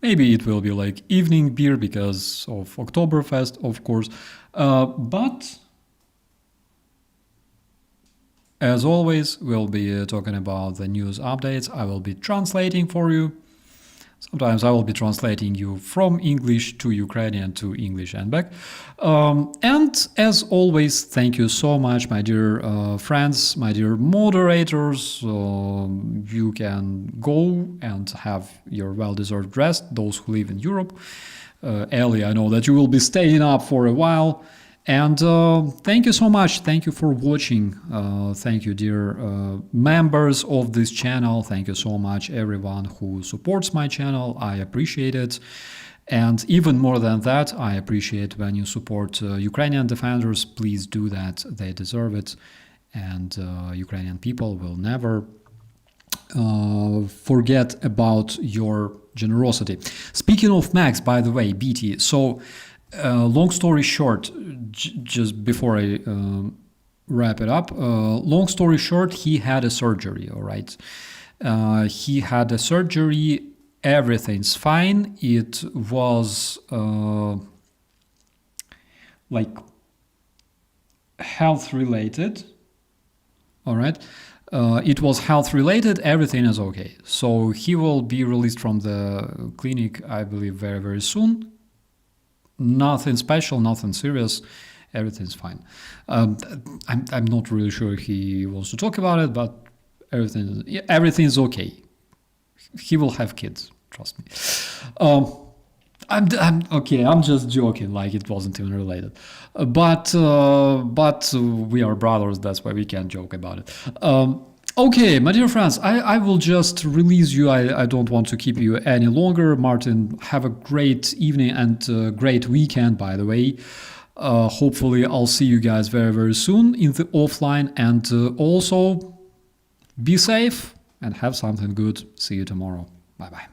Maybe it will be like evening beer because of Oktoberfest, of course. But as always, we'll be talking about the news updates. I will be translating for you. Sometimes I will be translating you from English to Ukrainian to English and back. And as always, thank you so much, my dear friends, my dear moderators. You can go and have your well-deserved rest, those who live in Europe. Ellie, I know that you will be staying up for a while. And thank you so much. Thank you for watching. Thank you, dear members of this channel. Thank you so much, everyone who supports my channel. I appreciate it. And even more than that, I appreciate when you support Ukrainian defenders. Please do that. They deserve it. And Ukrainian people will never forget about your generosity. Speaking of Max, by the way, BT, so long story short, just before I wrap it up, long story short, he had a surgery, all right? He had a surgery everything's fine. It was like health related. All right. It was health related. Everything is okay. So he will be released from the clinic, I believe, very, very soon. Nothing special, nothing serious. Everything's fine. I'm not really sure if he wants to talk about it, but everything's okay. He will have kids. Trust me. I'm okay. I'm just joking. Like it wasn't even related. But we are brothers. That's why we can't joke about it. Okay, my dear friends, I will just release you. I don't want to keep you any longer. Martin, have a great evening and great weekend, by the way. Hopefully, I'll see you guys very, very soon in the offline. And also, be safe and have something good. See you tomorrow. Bye-bye.